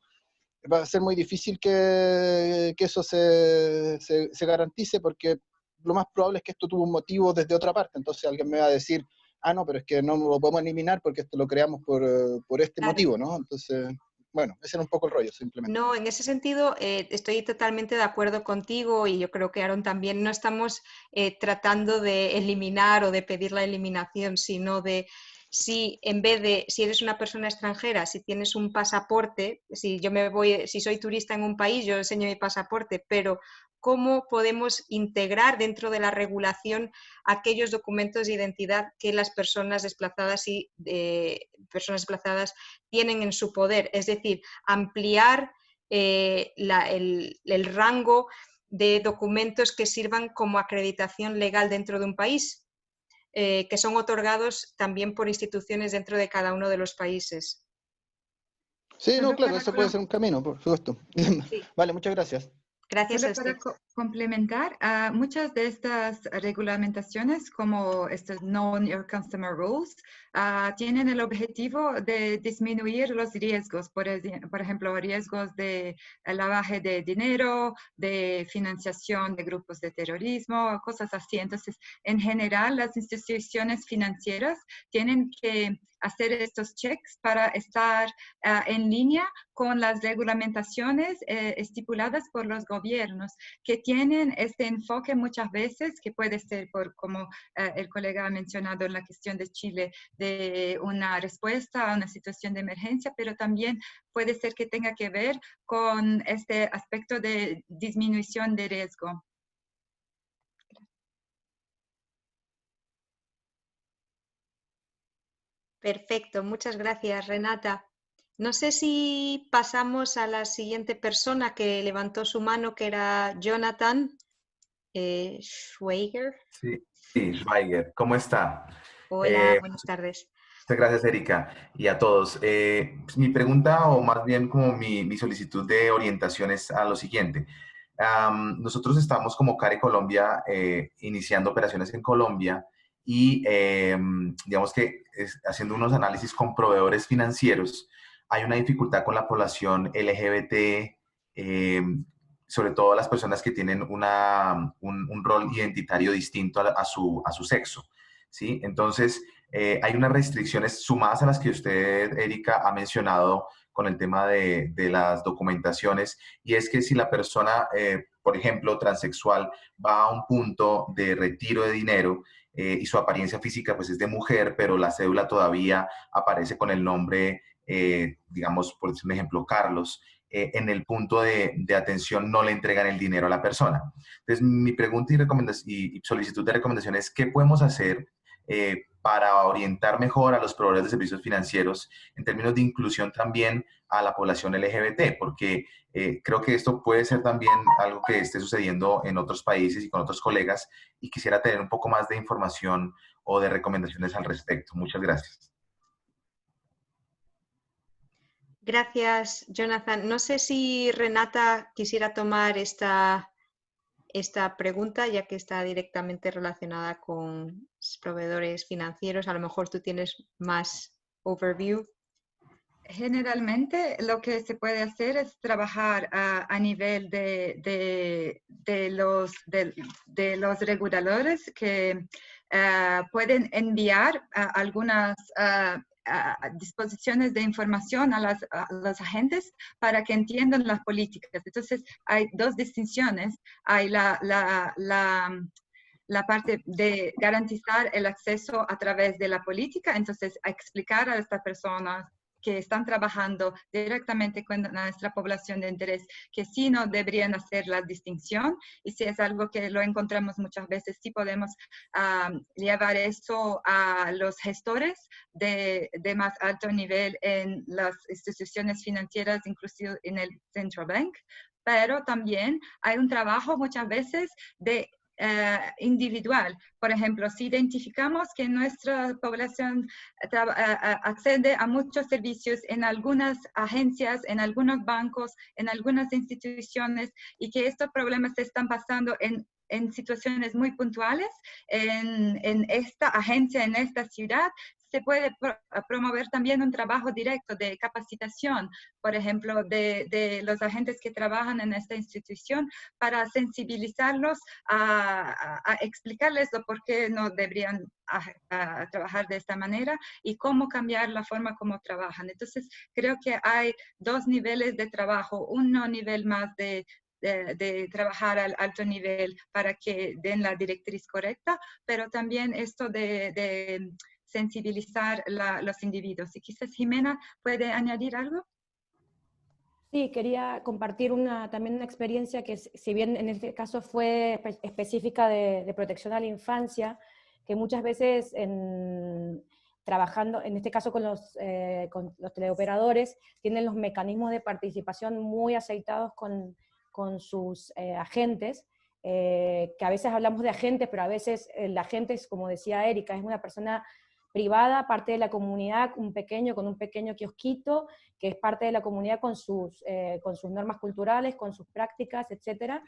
va a ser muy difícil que eso se garantice, porque lo más probable es que esto tuvo un motivo desde otra parte. Entonces alguien me va a decir, ah, no, pero es que no lo podemos eliminar porque esto lo creamos por este Claro. motivo, ¿no? Entonces, bueno, ese era un poco el rollo, simplemente. No, en ese sentido estoy totalmente de acuerdo contigo y yo creo que Aaron también. No estamos tratando de eliminar o de pedir la eliminación, sino de si en vez de, si eres una persona extranjera, si tienes un pasaporte, si yo me voy, si soy turista en un país, yo enseño mi pasaporte, pero cómo podemos integrar dentro de la regulación aquellos documentos de identidad que las personas desplazadas tienen en su poder, es decir, ampliar el rango de documentos que sirvan como acreditación legal dentro de un país, que son otorgados también por instituciones dentro de cada uno de los países. Sí, no, Solo claro, para eso puede ser un camino, por supuesto. Sí. Vale, muchas gracias. Gracias a Solo para usted. complementar, muchas de estas reglamentaciones, como estos Know Your Customer Rules, tienen el objetivo de disminuir los riesgos, por ejemplo, riesgos de lavaje de dinero, de financiación de grupos de terrorismo, cosas así. Entonces, en general, las instituciones financieras tienen que hacer estos checks para estar en línea con las regulamentaciones estipuladas por los gobiernos, que tienen este enfoque muchas veces, que puede ser por, como el colega ha mencionado en la cuestión de Chile, de una respuesta a una situación de emergencia, pero también puede ser que tenga que ver con este aspecto de disminución de riesgo. Perfecto, muchas gracias, Renata. No sé si pasamos a la siguiente persona que levantó su mano, que era Jonathan Schweiger. Sí, Schweiger, ¿cómo está? Hola, buenas tardes. Muchas gracias, Erika, y a todos. Pues mi pregunta, o más bien como mi solicitud de orientación es a lo siguiente. Nosotros estamos como CARE Colombia iniciando operaciones en Colombia y digamos que haciendo unos análisis con proveedores financieros, hay una dificultad con la población LGBT, sobre todo las personas que tienen un rol identitario distinto a su sexo, ¿sí? Entonces, hay unas restricciones sumadas a las que usted, Erika, ha mencionado con el tema de las documentaciones, y es que si la persona, por ejemplo, transexual, va a un punto de retiro de dinero y su apariencia física pues es de mujer, pero la cédula todavía aparece con el nombre, digamos, por decir un ejemplo, Carlos, en el punto de atención no le entregan el dinero a la persona. Entonces, mi pregunta y solicitud de recomendación es, ¿qué podemos hacer para orientar mejor a los proveedores de servicios financieros en términos de inclusión también a la población LGBT? Porque creo que esto puede ser también algo que esté sucediendo en otros países y con otros colegas, y quisiera tener un poco más de información o de recomendaciones al respecto. Muchas gracias. Gracias, Jonathan. No sé si Renata quisiera tomar esta pregunta, ya que está directamente relacionada con proveedores financieros. A lo mejor tú tienes más overview. Generalmente lo que se puede hacer es trabajar a nivel de los reguladores que pueden enviar algunas disposiciones de información a los agentes para que entiendan las políticas. Entonces, hay dos distinciones. Hay la parte de garantizar el acceso a través de la política, entonces a explicar a estas personas que están trabajando directamente con nuestra población de interés, que sí no deberían hacer la distinción, y si es algo que lo encontramos muchas veces, sí podemos llevar eso a los gestores de más alto nivel en las instituciones financieras, inclusive en el Central Bank, pero también hay un trabajo muchas veces de individual. Por ejemplo, si identificamos que nuestra población accede a muchos servicios en algunas agencias, en algunos bancos, en algunas instituciones, y que estos problemas se están pasando en situaciones muy puntuales, en esta agencia, en esta ciudad, se puede promover también un trabajo directo de capacitación, por ejemplo, de los agentes que trabajan en esta institución, para sensibilizarlos a explicarles lo por qué no deberían a trabajar de esta manera y cómo cambiar la forma como trabajan. Entonces, creo que hay dos niveles de trabajo, uno nivel más de trabajar al alto nivel para que den la directriz correcta, pero también esto de sensibilizar los individuos. Y quizás Jimena puede añadir algo. Sí, quería compartir también una experiencia que, si bien en este caso fue específica de protección a la infancia, que muchas veces trabajando, en este caso con los teleoperadores, tienen los mecanismos de participación muy aceitados con sus agentes, que a veces hablamos de agentes, pero a veces el agente es, como decía Erika, es una persona privada, parte de la comunidad, con un pequeño kiosquito, que es parte de la comunidad con sus normas culturales, con sus prácticas, etc.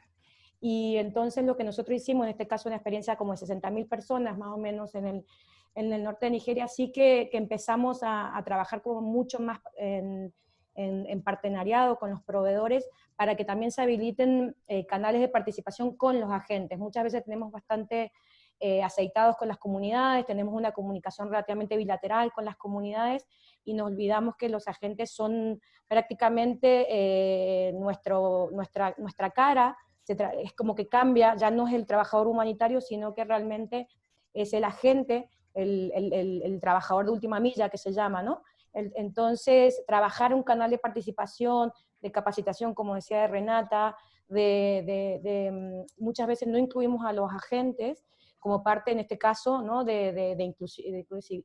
Y entonces lo que nosotros hicimos, en este caso una experiencia como de 60.000 personas, más o menos en el norte de Nigeria, sí que empezamos a trabajar como mucho más en partenariado con los proveedores, para que también se habiliten canales de participación con los agentes. Muchas veces tenemos bastante aceitados con las comunidades, tenemos una comunicación relativamente bilateral con las comunidades, y nos olvidamos que los agentes son prácticamente nuestra cara. Es como que cambia, ya no es el trabajador humanitario, sino que realmente es el agente, el trabajador de última milla, que se llama, ¿no? Entonces, trabajar un canal de participación, de capacitación, como decía Renata, muchas veces no incluimos a los agentes como parte, en este caso, ¿no? de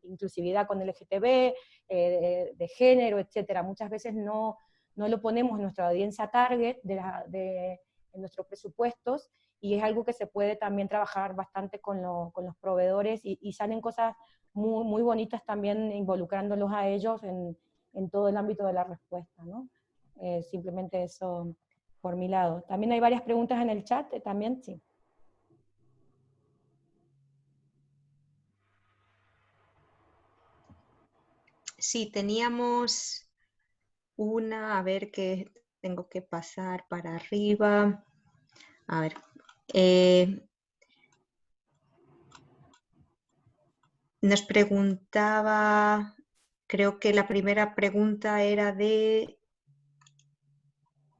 inclusividad con LGTB, de género, etc. Muchas veces no lo ponemos en nuestra audiencia target, en nuestros presupuestos, y es algo que se puede también trabajar bastante con los proveedores, y salen cosas muy, muy bonitas también involucrándolos a ellos en todo el ámbito de la respuesta, ¿no? Simplemente eso por mi lado. También hay varias preguntas en el chat, también, sí. Sí, teníamos una, a ver, que tengo que pasar para arriba. A ver. Nos preguntaba, creo que la primera pregunta era de,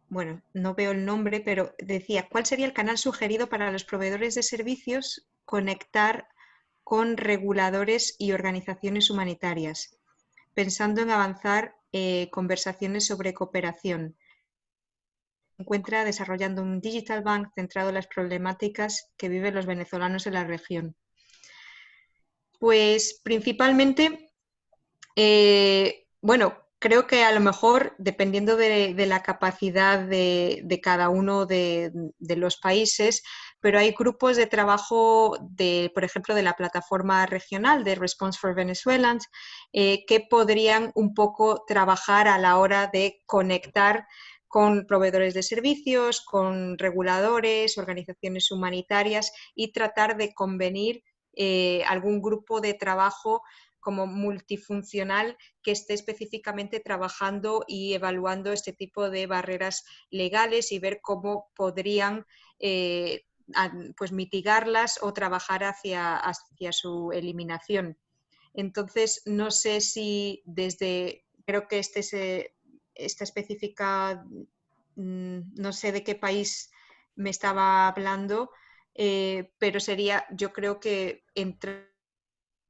bueno, no veo el nombre, pero decía, ¿cuál sería el canal sugerido para los proveedores de servicios conectar con reguladores y organizaciones humanitarias, pensando en avanzar conversaciones sobre cooperación? Se encuentra desarrollando un digital bank centrado en las problemáticas que viven los venezolanos en la región. Pues principalmente, bueno, creo que a lo mejor, dependiendo de la capacidad de cada uno de los países, pero hay grupos de trabajo, por ejemplo, de la plataforma regional de Response for Venezuelans, que podrían un poco trabajar a la hora de conectar con proveedores de servicios, con reguladores, organizaciones humanitarias, y tratar de convenir algún grupo de trabajo como multifuncional que esté específicamente trabajando y evaluando este tipo de barreras legales, y ver cómo podrían pues mitigarlas o trabajar hacia su eliminación. Entonces, no sé si creo que esta específica, no sé de qué país me estaba hablando, pero sería, yo creo que entrar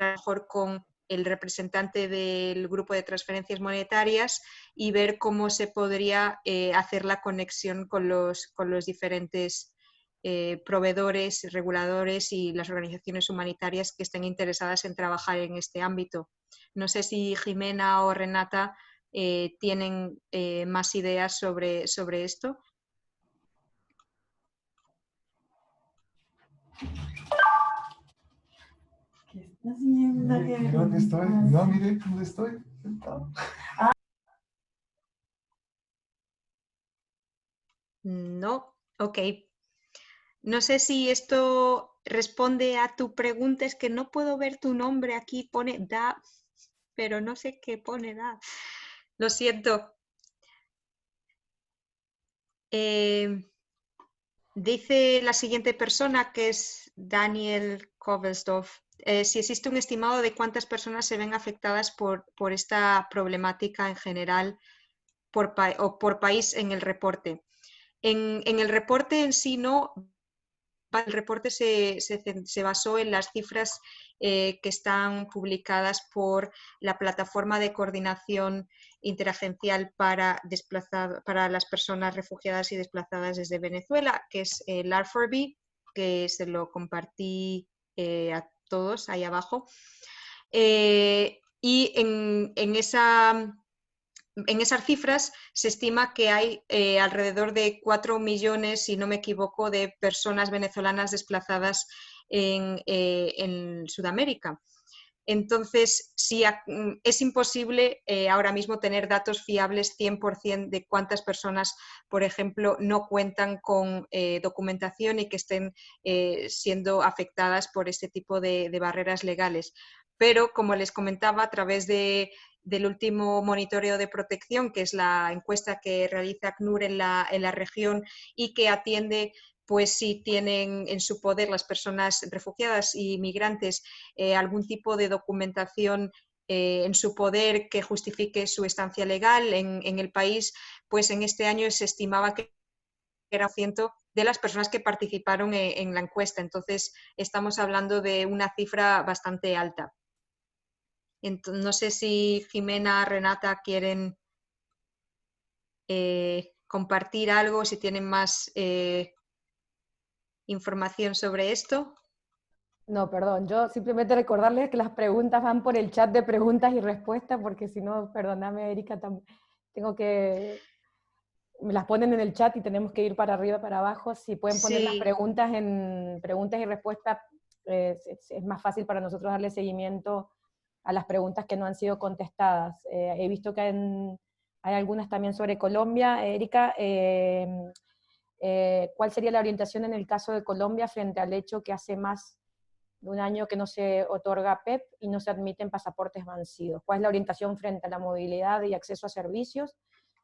mejor con el representante del grupo de transferencias monetarias y ver cómo se podría hacer la conexión con los diferentes proveedores, reguladores y las organizaciones humanitarias que estén interesadas en trabajar en este ámbito. No sé si Jimena o Renata tienen más ideas sobre esto. ¿Qué estás haciendo? ¿Dónde estoy? No, mire, ¿dónde estoy? No, ok. No sé si esto responde a tu pregunta, es que no puedo ver tu nombre aquí, pone Da. pero no sé qué pone nada. Lo siento. Dice la siguiente persona, que es Daniel Kovelsdorf, si existe un estimado de cuántas personas se ven afectadas por esta problemática en general o por país en el reporte. En el reporte en sí no. El reporte se basó en las cifras que están publicadas por la Plataforma de Coordinación Interagencial para las personas refugiadas y desplazadas desde Venezuela, que es el R4B, que se lo compartí a todos ahí abajo. Y en esas cifras se estima que hay alrededor de 4 millones, si no me equivoco, de personas venezolanas desplazadas en Sudamérica. Entonces, sí, es imposible ahora mismo tener datos fiables 100% de cuántas personas, por ejemplo, no cuentan con documentación y que estén siendo afectadas por este tipo de barreras legales. Pero, como les comentaba, a través del último monitoreo de protección, que es la encuesta que realiza ACNUR en la región y que atiende pues si tienen en su poder las personas refugiadas y migrantes algún tipo de documentación en su poder que justifique su estancia legal en el país, pues en este año se estimaba que era 100% de las personas que participaron en la encuesta. Entonces, estamos hablando de una cifra bastante alta. Entonces, no sé si Jimena, Renata quieren compartir algo, si tienen más información sobre esto. No, perdón, yo simplemente recordarles que las preguntas van por el chat de preguntas y respuestas, porque si no, perdóname, Erika, tengo que... Me las ponen en el chat y tenemos que ir para arriba, para abajo. Si pueden poner las preguntas en preguntas y respuestas, es más fácil para nosotros darle seguimiento a las preguntas que no han sido contestadas. He visto que hay algunas también sobre Colombia. Erika, ¿cuál sería la orientación en el caso de Colombia frente al hecho que hace más de un año que no se otorga PEP y no se admiten pasaportes vencidos? ¿Cuál es la orientación frente a la movilidad y acceso a servicios?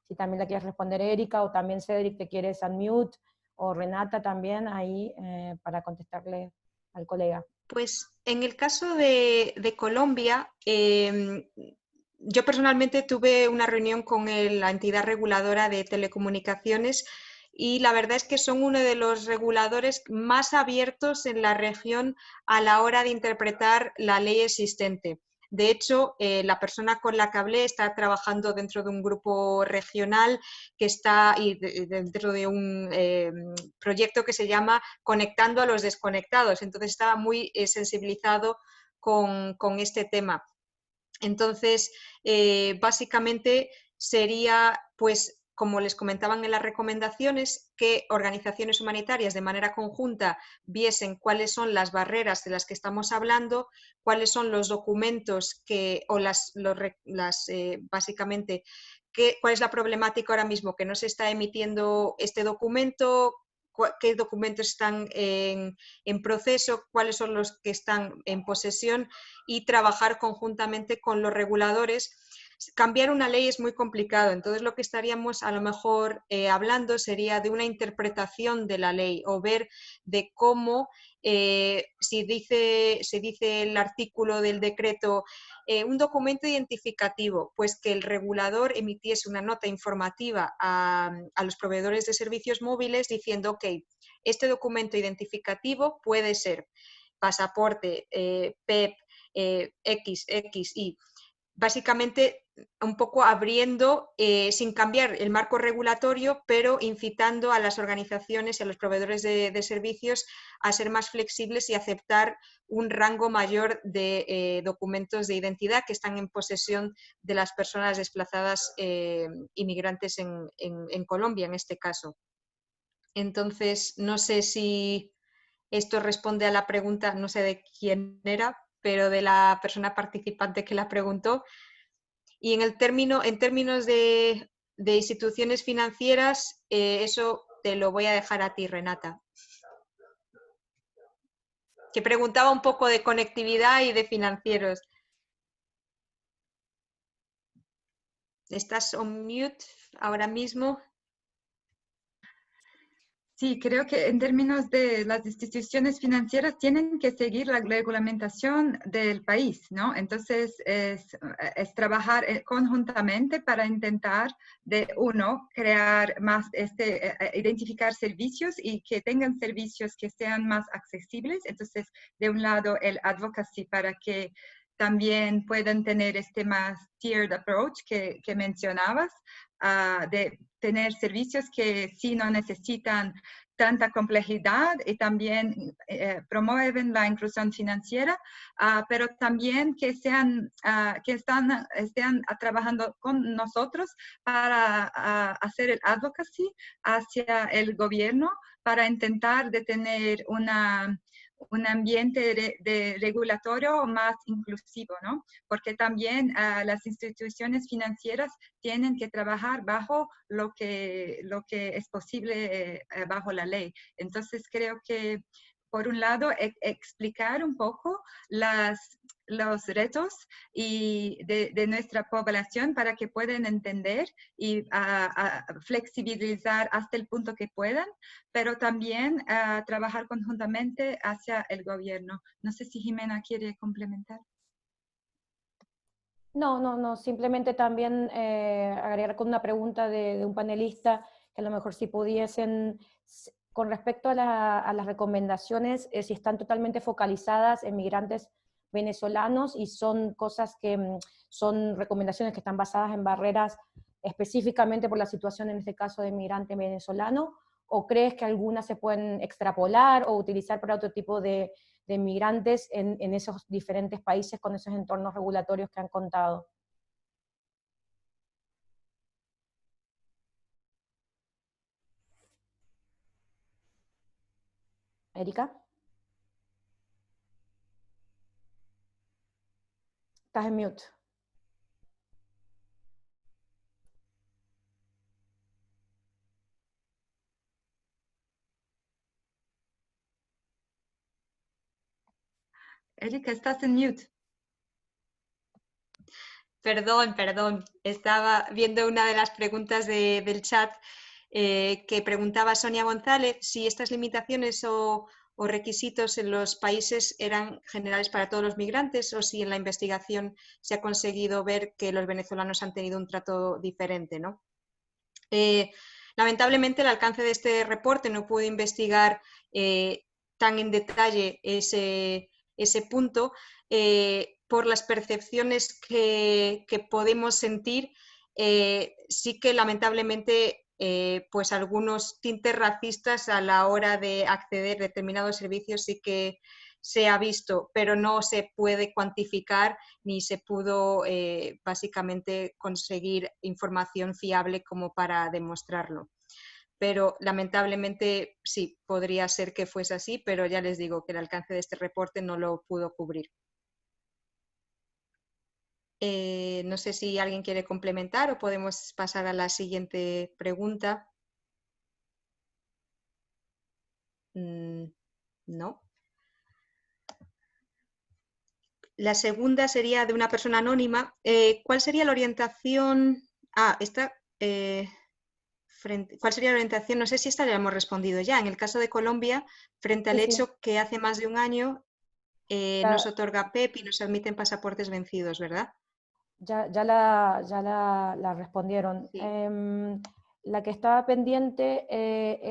Si también la quieres responder Erika, o también Cedric te quieres unmute, o Renata también ahí para contestarle al colega. Pues en el caso de Colombia, yo personalmente tuve una reunión con la entidad reguladora de telecomunicaciones y la verdad es que son uno de los reguladores más abiertos en la región a la hora de interpretar la ley existente. De hecho, la persona con la que hablé está trabajando dentro de un grupo regional que está dentro de un proyecto que se llama Conectando a los Desconectados. Entonces estaba muy sensibilizado con este tema. Entonces, básicamente sería, pues, como les comentaban en las recomendaciones, que organizaciones humanitarias de manera conjunta viesen cuáles son las barreras de las que estamos hablando, cuáles son los documentos básicamente, cuál es la problemática ahora mismo que no se está emitiendo este documento, qué documentos están en proceso, cuáles son los que están en posesión y trabajar conjuntamente con los reguladores. Cambiar una ley es muy complicado, entonces lo que estaríamos a lo mejor hablando sería de una interpretación de la ley o ver de cómo, se dice el artículo del decreto, un documento identificativo, pues que el regulador emitiese una nota informativa a los proveedores de servicios móviles diciendo, ok, este documento identificativo puede ser pasaporte, PEP, XY, básicamente un poco abriendo, sin cambiar el marco regulatorio, pero incitando a las organizaciones y a los proveedores de servicios a ser más flexibles y aceptar un rango mayor de documentos de identidad que están en posesión de las personas desplazadas inmigrantes en Colombia, en este caso. Entonces, no sé si esto responde a la pregunta, no sé de quién era, pero de la persona participante que la preguntó. Y en términos de instituciones financieras, eso te lo voy a dejar a ti, Renata. Que preguntaba un poco de conectividad y de financieros. Estás on mute ahora mismo. Sí, creo que en términos de las instituciones financieras tienen que seguir la regulamentación del país, ¿no? Entonces, es trabajar conjuntamente para intentar, crear más, identificar servicios y que tengan servicios que sean más accesibles. Entonces, de un lado, el advocacy para que también puedan tener este más tiered approach que mencionabas, de tener servicios que sí no necesitan tanta complejidad y también promueven la inclusión financiera, pero también que estén trabajando con nosotros para hacer el advocacy hacia el gobierno para intentar de tener un ambiente regulatorio más inclusivo, ¿no? Porque también las instituciones financieras tienen que trabajar bajo lo que es posible bajo la ley. Entonces creo que, por un lado, explicar un poco los retos de nuestra población para que puedan entender y flexibilizar hasta el punto que puedan, pero también trabajar conjuntamente hacia el gobierno. No sé si Jimena quiere complementar. No, simplemente también agregar con una pregunta de un panelista, que a lo mejor si pudiesen, con respecto a las recomendaciones, si están totalmente focalizadas en migrantes venezolanos y son cosas que son recomendaciones que están basadas en barreras específicamente por la situación, en este caso, de migrante venezolano, o crees que algunas se pueden extrapolar o utilizar para otro tipo de migrantes en esos diferentes países con esos entornos regulatorios que han contado? Erika, estás en mute. Erika, estás en mute. Perdón. Estaba viendo una de las preguntas del chat que preguntaba Sonia González si estas limitaciones o requisitos en los países eran generales para todos los migrantes o si en la investigación se ha conseguido ver que los venezolanos han tenido un trato diferente, ¿no? Lamentablemente el alcance de este reporte no pudo investigar tan en detalle ese punto por las percepciones que podemos sentir. Sí que lamentablemente pues algunos tintes racistas a la hora de acceder a determinados servicios sí que se ha visto, pero no se puede cuantificar ni se pudo básicamente conseguir información fiable como para demostrarlo. Pero lamentablemente sí, podría ser que fuese así, pero ya les digo que el alcance de este reporte no lo pudo cubrir. No sé si alguien quiere complementar o podemos pasar a la siguiente pregunta. No. La segunda sería de una persona anónima. ¿Cuál sería la orientación? ¿Cuál sería la orientación? No sé si esta ya hemos respondido ya. En el caso de Colombia, frente al hecho que hace más de un año nos otorga PEP y nos admiten pasaportes vencidos, ¿verdad? Ya la respondieron. Sí. La que estaba pendiente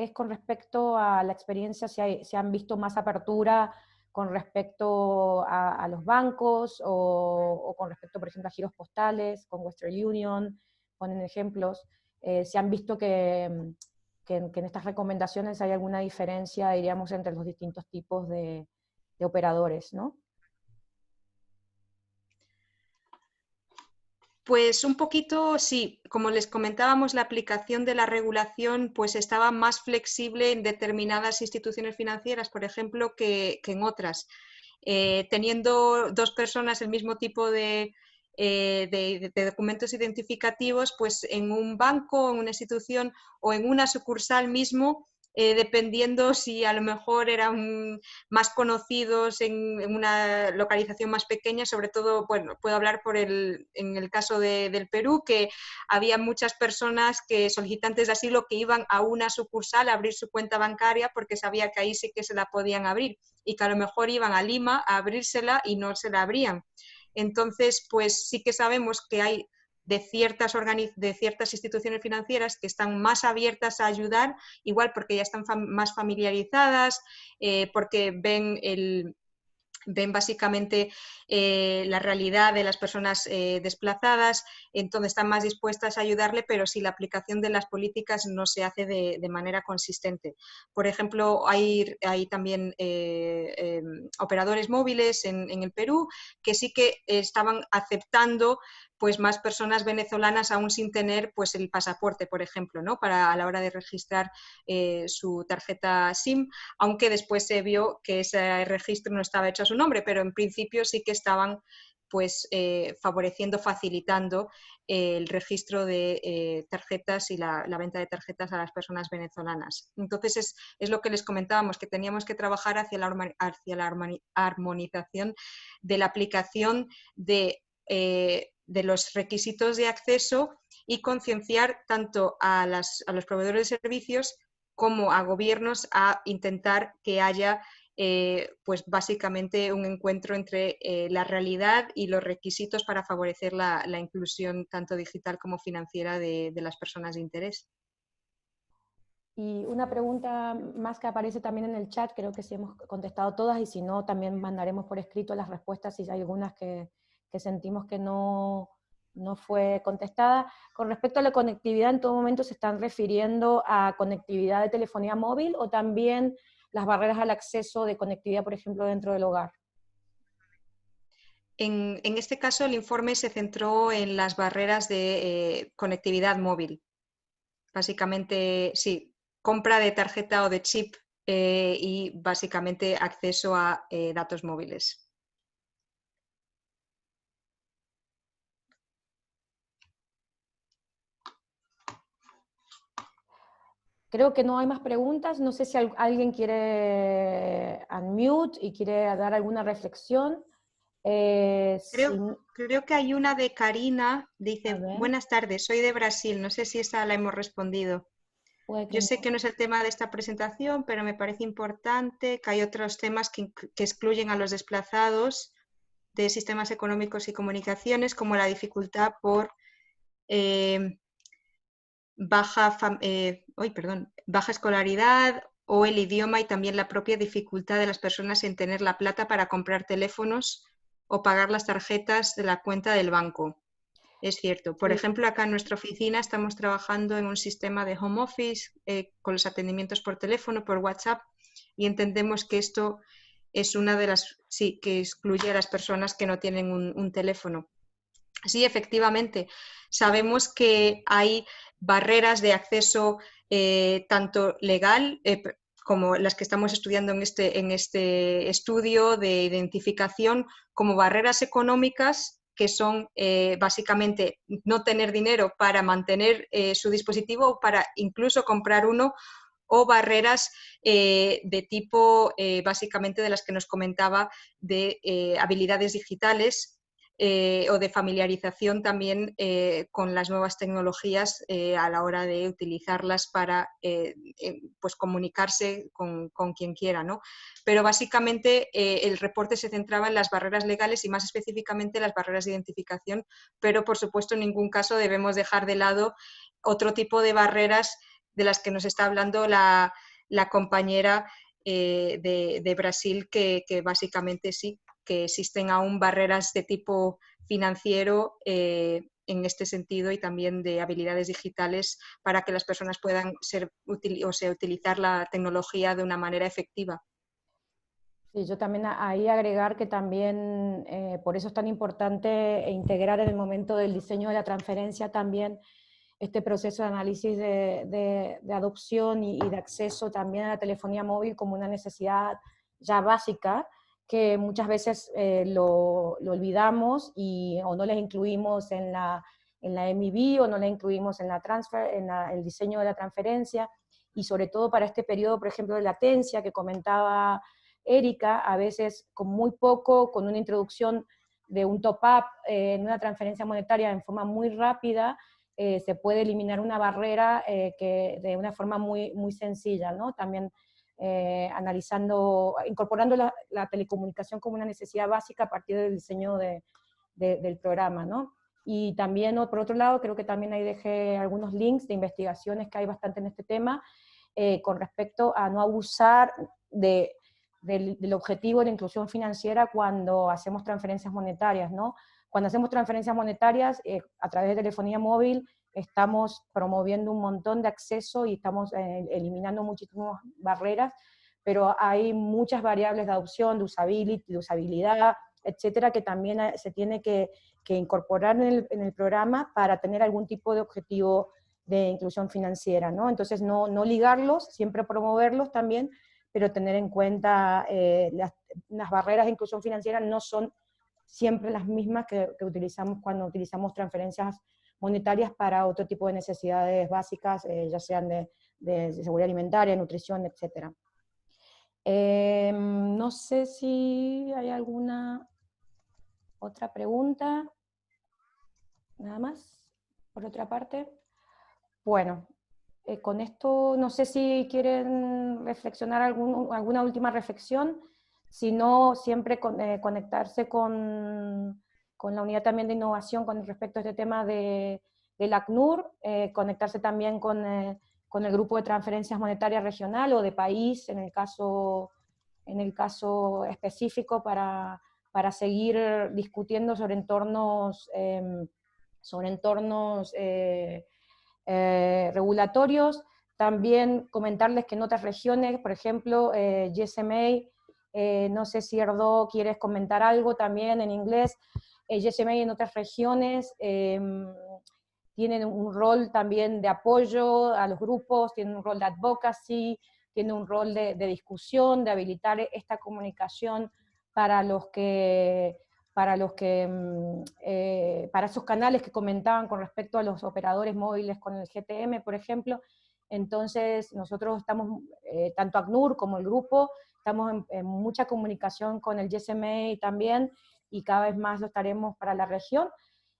es con respecto a la experiencia, si han visto más apertura con respecto a los bancos o con respecto, por ejemplo, a giros postales, con Western Union, ponen ejemplos. Si han visto que en estas recomendaciones hay alguna diferencia, diríamos, entre los distintos tipos de operadores, ¿no? Pues un poquito sí, como les comentábamos, la aplicación de la regulación pues estaba más flexible en determinadas instituciones financieras, por ejemplo, que en otras. Teniendo dos personas el mismo tipo de documentos identificativos, pues en un banco, en una institución o en una sucursal mismo, dependiendo si a lo mejor eran más conocidos en una localización más pequeña, sobre todo, bueno, puedo hablar en el caso del Perú, que había muchas personas solicitantes de asilo que iban a una sucursal a abrir su cuenta bancaria porque sabía que ahí sí que se la podían abrir, y que a lo mejor iban a Lima a abrírsela y no se la abrían. Entonces, pues sí que sabemos que hay de ciertas instituciones financieras que están más abiertas a ayudar, igual porque ya están más familiarizadas, porque ven básicamente la realidad de las personas desplazadas, entonces están más dispuestas a ayudarle, pero si la aplicación de las políticas no se hace de manera consistente. Por ejemplo, hay también operadores móviles en el Perú que sí que estaban aceptando pues más personas venezolanas aún sin tener pues el pasaporte, por ejemplo, ¿no? A la hora de registrar su tarjeta SIM, aunque después se vio que ese registro no estaba hecho a su nombre, pero en principio sí que estaban pues favoreciendo, facilitando el registro de tarjetas y la venta de tarjetas a las personas venezolanas. Entonces es lo que les comentábamos, que teníamos que trabajar hacia la armonización de la aplicación de los requisitos de acceso y concienciar tanto a los proveedores de servicios como a gobiernos a intentar que haya pues básicamente un encuentro entre la realidad y los requisitos para favorecer la inclusión tanto digital como financiera de las personas de interés. Y una pregunta más que aparece también en el chat, creo que sí hemos contestado todas, y si no, también mandaremos por escrito las respuestas si hay algunas que sentimos que no fue contestada. Con respecto a la conectividad, ¿en todo momento se están refiriendo a conectividad de telefonía móvil o también las barreras al acceso de conectividad, por ejemplo, dentro del hogar? En este caso, el informe se centró en las barreras de conectividad móvil. Básicamente, sí, compra de tarjeta o de chip y básicamente acceso a datos móviles. Creo que no hay más preguntas. No sé si alguien quiere unmute y quiere dar alguna reflexión. Creo que hay una de Karina, dice, buenas tardes, soy de Brasil, no sé si esa la hemos respondido. Yo sé que no es el tema de esta presentación, pero me parece importante que hay otros temas que excluyen a los desplazados de sistemas económicos y comunicaciones, como la dificultad por baja escolaridad o el idioma, y también la propia dificultad de las personas en tener la plata para comprar teléfonos o pagar las tarjetas de la cuenta del banco. Es cierto. Por ejemplo, acá en nuestra oficina estamos trabajando en un sistema de home office con los atendimientos por teléfono, por WhatsApp, y entendemos que esto es una de las, sí, que excluye a las personas que no tienen un teléfono. Sí, efectivamente. Sabemos que hay barreras de acceso tanto legal como las que estamos estudiando en este estudio de identificación, como barreras económicas, que son básicamente no tener dinero para mantener su dispositivo o para incluso comprar uno, o barreras de tipo básicamente de las que nos comentaba, de habilidades digitales, o de familiarización también con las nuevas tecnologías a la hora de utilizarlas para pues comunicarse con quien quiera, ¿no? Pero básicamente el reporte se centraba en las barreras legales y más específicamente las barreras de identificación, pero por supuesto en ningún caso debemos dejar de lado otro tipo de barreras de las que nos está hablando la compañera de Brasil, que básicamente sí, que existen aún barreras de tipo financiero en este sentido, y también de habilidades digitales para que las personas puedan utilizar la tecnología de una manera efectiva. Sí, yo también ahí agregar que también por eso es tan importante integrar en el momento del diseño de la transferencia también este proceso de análisis de adopción y de acceso también a la telefonía móvil como una necesidad ya básica, que muchas veces lo olvidamos o no les incluimos en la MIB o no les incluimos en el diseño de la transferencia, y sobre todo para este periodo, por ejemplo, de latencia que comentaba Erika, a veces con muy poco, con una introducción de un top-up en una transferencia monetaria en forma muy rápida, se puede eliminar una barrera que de una forma muy, muy sencilla, ¿no? También incorporando la telecomunicación como una necesidad básica a partir del diseño del programa, ¿no? Y también, por otro lado, creo que también ahí dejé algunos links de investigaciones que hay bastante en este tema, con respecto a no abusar del objetivo de la inclusión financiera cuando hacemos transferencias monetarias, ¿no? Cuando hacemos transferencias monetarias a través de telefonía móvil, estamos promoviendo un montón de acceso y estamos eliminando muchísimas barreras, pero hay muchas variables de adopción, de usabilidad, etcétera, que también se tiene que incorporar en el programa para tener algún tipo de objetivo de inclusión financiera, ¿no? Entonces no ligarlos, siempre promoverlos también, pero tener en cuenta las barreras de inclusión financiera no son siempre las mismas que utilizamos cuando utilizamos transferencias monetarias para otro tipo de necesidades básicas, ya sean de seguridad alimentaria, nutrición, etc. No sé si hay alguna otra pregunta. Nada más, por otra parte. Bueno, con esto no sé si quieren reflexionar alguna última reflexión, si no, siempre conectarse con la unidad también de innovación con respecto a este tema del ACNUR, conectarse también con el grupo de transferencias monetarias regional o de país, en el caso específico, para seguir discutiendo sobre entornos regulatorios. También comentarles que en otras regiones, por ejemplo, GSMA, no sé si Erdo quieres comentar algo también en inglés, GSMA en otras regiones tienen un rol también de apoyo a los grupos, tienen un rol de advocacy, tienen un rol de discusión, de habilitar esta comunicación para esos canales que comentaban con respecto a los operadores móviles con el GTM, por ejemplo. Entonces nosotros estamos, tanto ACNUR como el grupo, estamos en mucha comunicación con el GSMA también, y cada vez más lo estaremos para la región.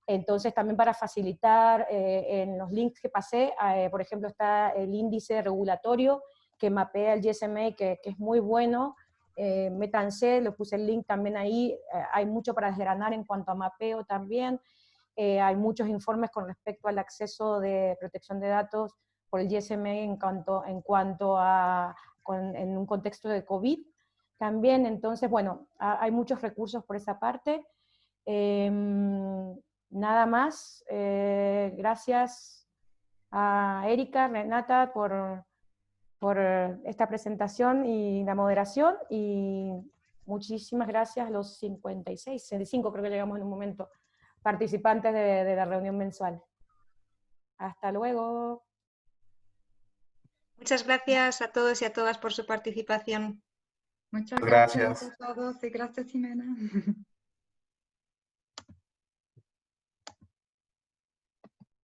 Entonces también para facilitar, en los links que pasé, por ejemplo está el índice regulatorio que mapea el GSMA, que es muy bueno. Métanse, le puse el link también ahí, hay mucho para desgranar en cuanto a mapeo también, hay muchos informes con respecto al acceso de protección de datos por el GSMA en cuanto a en un contexto de COVID también. Entonces, bueno, hay muchos recursos por esa parte. Nada más, gracias a Erika, Renata, por esta presentación y la moderación, y muchísimas gracias a los 65, creo que llegamos en un momento, participantes de la reunión mensual. Hasta luego. Muchas gracias a todos y a todas por su participación. Muchas Gracias. gracias a todos y gracias, Jimena.